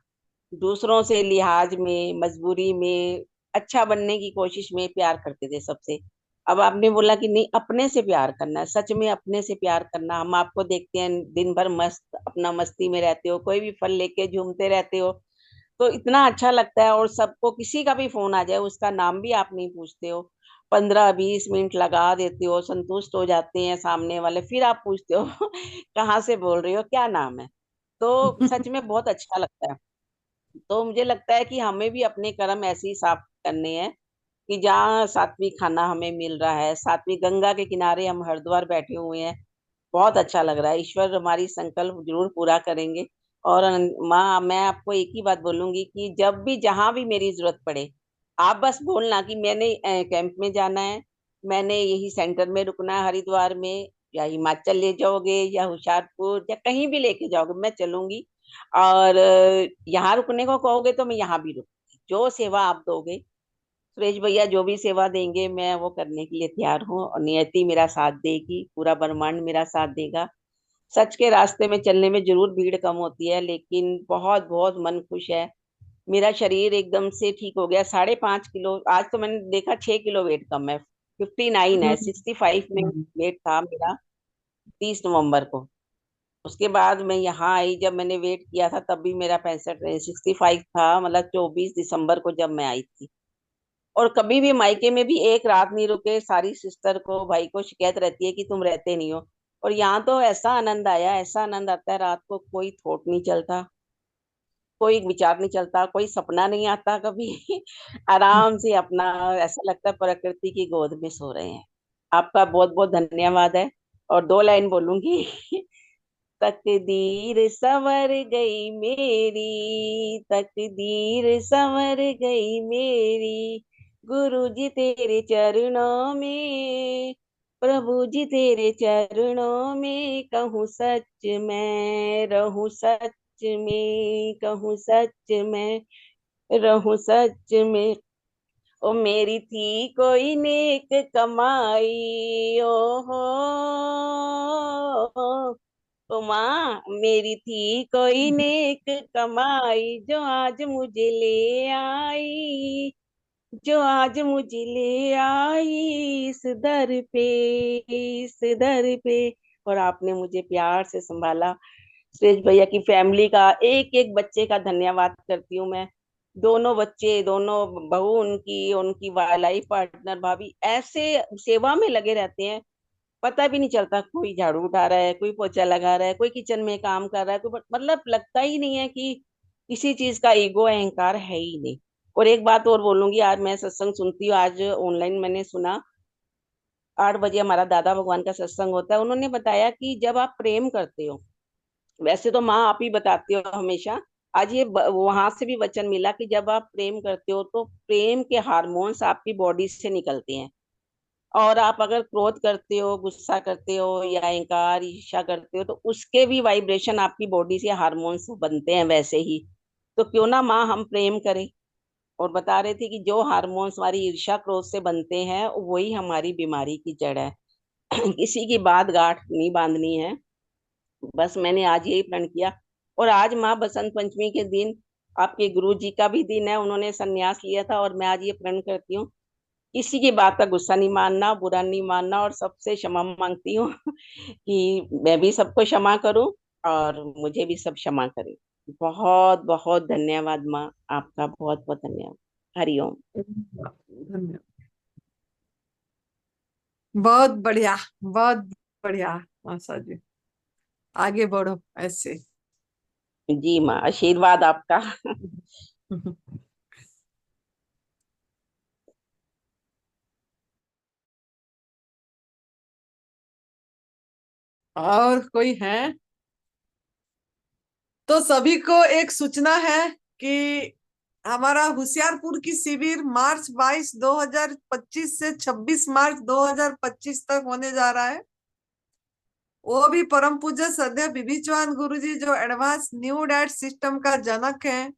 दूसरों से लिहाज में, मजबूरी में, अच्छा बनने की कोशिश में प्यार करते थे सबसे। अब आपने बोला कि नहीं, अपने से प्यार करना है, सच में अपने से प्यार करना। हम आपको देखते हैं दिन भर मस्त अपना मस्ती में रहते हो, कोई भी फल लेके झूमते रहते हो, तो इतना अच्छा लगता है। और सबको, किसी का भी फोन आ जाए, उसका नाम भी आप नहीं पूछते हो, 15-20 मिनट लगा देते हो, संतुष्ट हो जाते हैं सामने वाले, फिर आप पूछते हो कहाँ से बोल रही हो, क्या नाम है। तो सच में बहुत अच्छा लगता है। तो मुझे लगता है कि हमें भी अपने कर्म ऐसे ही साफ करने हैं कि जहाँ सात्विक खाना हमें मिल रहा है, सात्विक गंगा के किनारे हम हरिद्वार बैठे हुए हैं, बहुत अच्छा लग रहा है। ईश्वर हमारी संकल्प जरूर पूरा करेंगे। और माँ, मैं आपको एक ही बात बोलूंगी कि जब भी जहां भी मेरी जरूरत पड़े, आप बस बोलना कि मैंने कैंप में जाना है, मैंने यही सेंटर में रुकना है हरिद्वार में, या हिमाचल ले जाओगे या होशियारपुर या कहीं भी लेके जाओगे, मैं चलूंगी। और यहाँ रुकने को कहोगे तो मैं यहाँ भी रुकूंगी, जो सेवा आप दोगे। सुरेश भैया जो भी सेवा देंगे मैं वो करने के लिए तैयार हूँ, और नियति मेरा साथ देगी, पूरा ब्रह्मांड मेरा साथ देगा। सच के रास्ते में चलने में जरूर भीड़ कम होती है, लेकिन बहुत बहुत मन खुश है। मेरा शरीर एकदम से ठीक हो गया। 5.5 किलो, आज तो मैंने देखा 6 किलो वेट कम है, 59 है, 65 में वेट था मेरा 30 नवंबर को। उसके बाद मैं यहाँ आई, जब मैंने वेट किया था तब भी मेरा 65 था, मतलब 24 दिसंबर को जब मैं आई थी। और कभी भी मायके में भी एक रात नहीं रुके, सारी सिस्टर को, भाई को शिकायत रहती है कि तुम रहते नहीं हो। और यहाँ तो ऐसा आनंद आया, ऐसा आनंद आता है, रात को कोई थॉट नहीं चलता, कोई विचार नहीं चलता, कोई सपना नहीं आता कभी आराम से अपना, ऐसा लगता है प्रकृति की गोद में सो रहे हैं। आपका बहुत बहुत धन्यवाद है। और 2 लाइन बोलूंगी तकदीर संवर गई मेरी, तकदीर संवर गई मेरी, गुरु जी तेरे चरणों में, प्रभु जी तेरे चरणों में, कहूँ सच मैं रहूँ सच में, कहूँ सच मैं रहूँ सच में। ओ मेरी थी कोई नेक कमाई, ओ हो, ओ माँ मेरी थी कोई नेक कमाई, जो आज मुझे ले आई, जो आज मुझे ले आई इस दर पे, इस दर पे। और आपने मुझे प्यार से संभाला। सुरेश भैया की फैमिली का, एक एक बच्चे का धन्यवाद करती हूँ मैं। दोनों बच्चे, दोनों बहू उनकी, उनकी लाइफ पार्टनर भाभी ऐसे सेवा में लगे रहते हैं, पता भी नहीं चलता। कोई झाड़ू उठा रहा है, कोई पोछा लगा रहा है, कोई किचन में काम कर रहा है, कोई मतलब लगता ही नहीं है कि किसी चीज का ईगो अहंकार है ही नहीं। और एक बात और बोलूंगी, आज मैं सत्संग सुनती हूँ, आज ऑनलाइन मैंने सुना, 8 बजे हमारा दादा भगवान का सत्संग होता है। उन्होंने बताया कि जब आप प्रेम करते हो, वैसे तो माँ आप ही बताती हो हमेशा, आज ये वहां से भी वचन मिला कि जब आप प्रेम करते हो तो प्रेम के हार्मोन्स आपकी बॉडी से निकलते हैं। और आप अगर क्रोध करते हो, गुस्सा करते हो या अहंकार ईर्ष्या करते हो, तो उसके भी वाइब्रेशन आपकी बॉडी से हार्मोन्स बनते हैं वैसे ही। तो क्यों ना माँ हम प्रेम करें। और बता रहे थे कि जो हार्मोन्स हमारी ईर्ष्या क्रोध से बनते हैं वही हमारी बीमारी की जड़ है। किसी की बात गांठ नहीं बांधनी है। बस मैंने आज यही प्रण किया। और आज माँ बसंत पंचमी के दिन आपके गुरु जी का भी दिन है, उन्होंने संन्यास लिया था, और मैं आज ये प्रण करती हूँ, किसी की बात का गुस्सा नहीं मानना, बुरा नहीं मानना, और सबसे क्षमा मांगती हूँ कि मैं भी सबको क्षमा करूं और मुझे भी सब क्षमा करें। बहुत बहुत धन्यवाद माँ, आपका बहुत बहुत धन्यवाद। हरिओम। धन्यवाद। बहुत बढ़िया, बहुत बढ़िया आशा जी, आगे बढ़ो ऐसे। जी माँ, आशीर्वाद आपका। और कोई है तो सभी को एक सूचना है कि हमारा होशियारपुर की शिविर मार्च 22 2025 से 26 मार्च 2025 तक होने जा रहा है। वो भी परम पूज्य सदैव बीबी चौहान गुरुजी जो एडवांस न्यू डाइट सिस्टम का जनक है,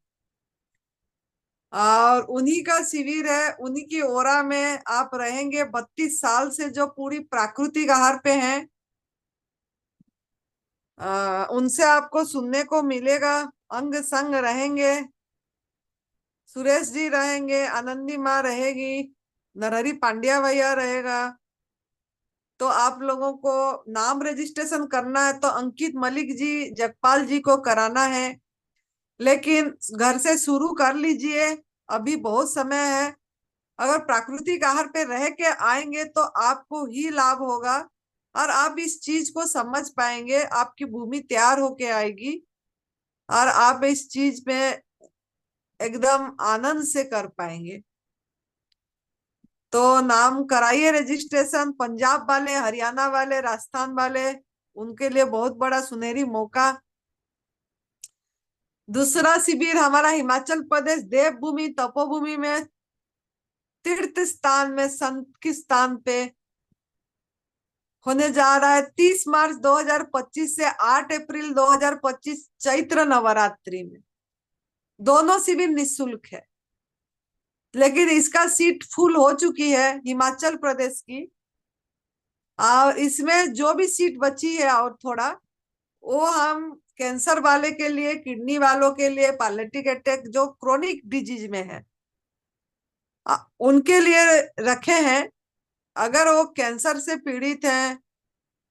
और उन्हीं का शिविर है, उन्हीं की ओरा में आप रहेंगे। 32 साल से जो पूरी प्राकृतिक आहार पे हैं, उनसे आपको सुनने को मिलेगा। अंग संग रहेंगे, सुरेश जी रहेंगे, आनंदी माँ रहेगी, नरहरी पांड्या भैया रहेगा। तो आप लोगों को नाम रजिस्ट्रेशन करना है तो अंकित मलिक जी, जगपाल जी को कराना है, लेकिन घर से शुरू कर लीजिए, अभी बहुत समय है। अगर प्राकृतिक आहार पे रह के आएंगे तो आपको ही लाभ होगा, और आप इस चीज को समझ पाएंगे, आपकी भूमि तैयार होके आएगी, और आप इस चीज में एकदम आनंद से कर पाएंगे। तो नाम कराइए रजिस्ट्रेशन। पंजाब वाले, हरियाणा वाले, राजस्थान वाले, उनके लिए बहुत बड़ा सुनहरी मौका। दूसरा शिविर हमारा हिमाचल प्रदेश देवभूमि तपोभूमि में, तीर्थ स्थान में, संत के स्थान पे होने जा रहा है। 30 मार्च 2025 से 8 अप्रैल 2025 चैत्र नवरात्रि में। दोनों शिविर निःशुल्क है, लेकिन इसका सीट फुल हो चुकी है हिमाचल प्रदेश की, और इसमें जो भी सीट बची है और थोड़ा, वो हम कैंसर वाले के लिए, किडनी वालों के लिए, पैलेटिक अटैक जो क्रोनिक डिजीज में है, उनके लिए रखे हैं। अगर वो कैंसर से पीड़ित हैं,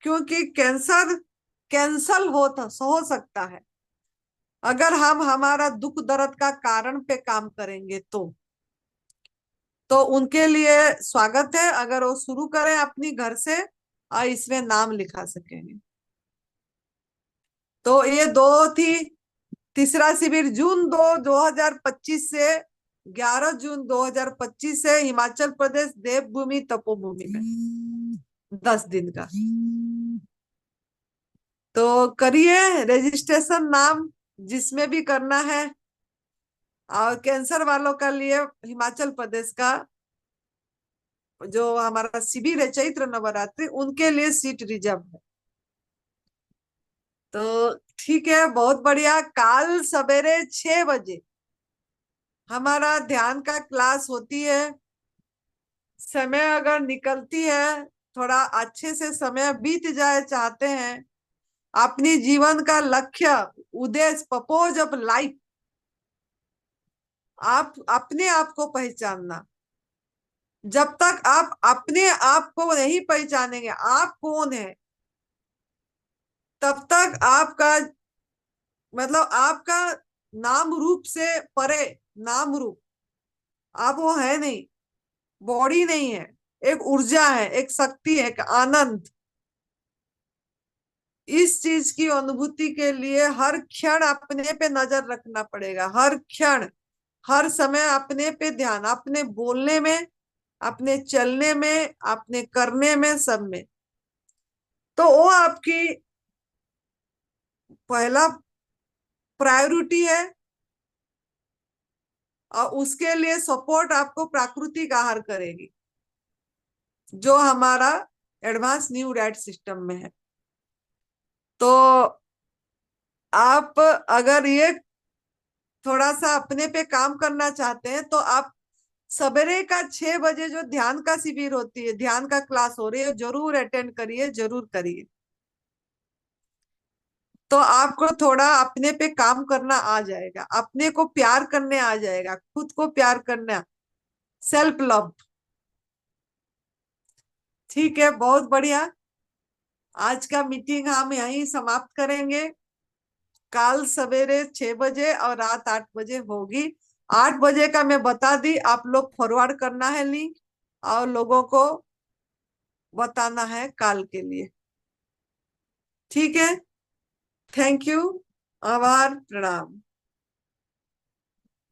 क्योंकि कैंसर कैंसल हो सकता है अगर हम हमारा दुख दर्द का कारण पे काम करेंगे तो उनके लिए स्वागत है। अगर वो शुरू करें अपनी घर से और इसमें नाम लिखा सकेंगे। तो ये दो थी। तीसरा शिविर जून 2025 से 11 जून 2025 से हिमाचल प्रदेश देवभूमि तपोभूमि में 10 दिन का। तो करिए रजिस्ट्रेशन, नाम जिसमें भी करना है। और कैंसर वालों का लिए हिमाचल प्रदेश का जो हमारा शिविर है चैत्र नवरात्रि, उनके लिए सीट रिजर्व है। तो ठीक है, बहुत बढ़िया। काल सवेरे 6 बजे हमारा ध्यान का क्लास होती है। समय अगर निकलती है, थोड़ा अच्छे से समय बीत जाए चाहते हैं, अपनी जीवन का लक्ष्य, उद्देश्य, पर्पज ऑफ लाइफ, आप अपने आप को पहचानना। जब तक आप अपने आप को नहीं पहचानेंगे आप कौन है, तब तक आपका मतलब आपका नाम रूप से परे, नाम रूप आप वो है नहीं, बॉडी नहीं है, एक ऊर्जा है, एक शक्ति है, एक आनंद। इस चीज की अनुभूति के लिए हर क्षण अपने पे नजर रखना पड़ेगा, हर क्षण, हर समय अपने पे ध्यान, अपने बोलने में, अपने चलने में, अपने करने में, सब में। तो वो आपकी पहला प्रायोरिटी है। और उसके लिए सपोर्ट आपको प्राकृतिक आहार करेगी, जो हमारा एडवांस न्यू डाइट सिस्टम में है। तो आप अगर ये थोड़ा सा अपने पे काम करना चाहते हैं तो आप सवेरे का 6 बजे जो ध्यान का शिविर होती है, ध्यान का क्लास हो रही है, जरूर अटेंड करिए, जरूर करिए। तो आपको थोड़ा अपने पे काम करना आ जाएगा, अपने को प्यार करने आ जाएगा, खुद को प्यार करना, सेल्फ लव। ठीक है, बहुत बढ़िया। आज का मीटिंग हम यहीं समाप्त करेंगे। कल सवेरे 6 बजे और रात 8 बजे होगी। 8 बजे का मैं बता दी, आप लोग फॉरवर्ड करना है लिंक और लोगों को बताना है कल के लिए। ठीक है, थैंक यू, आभार, प्रणाम।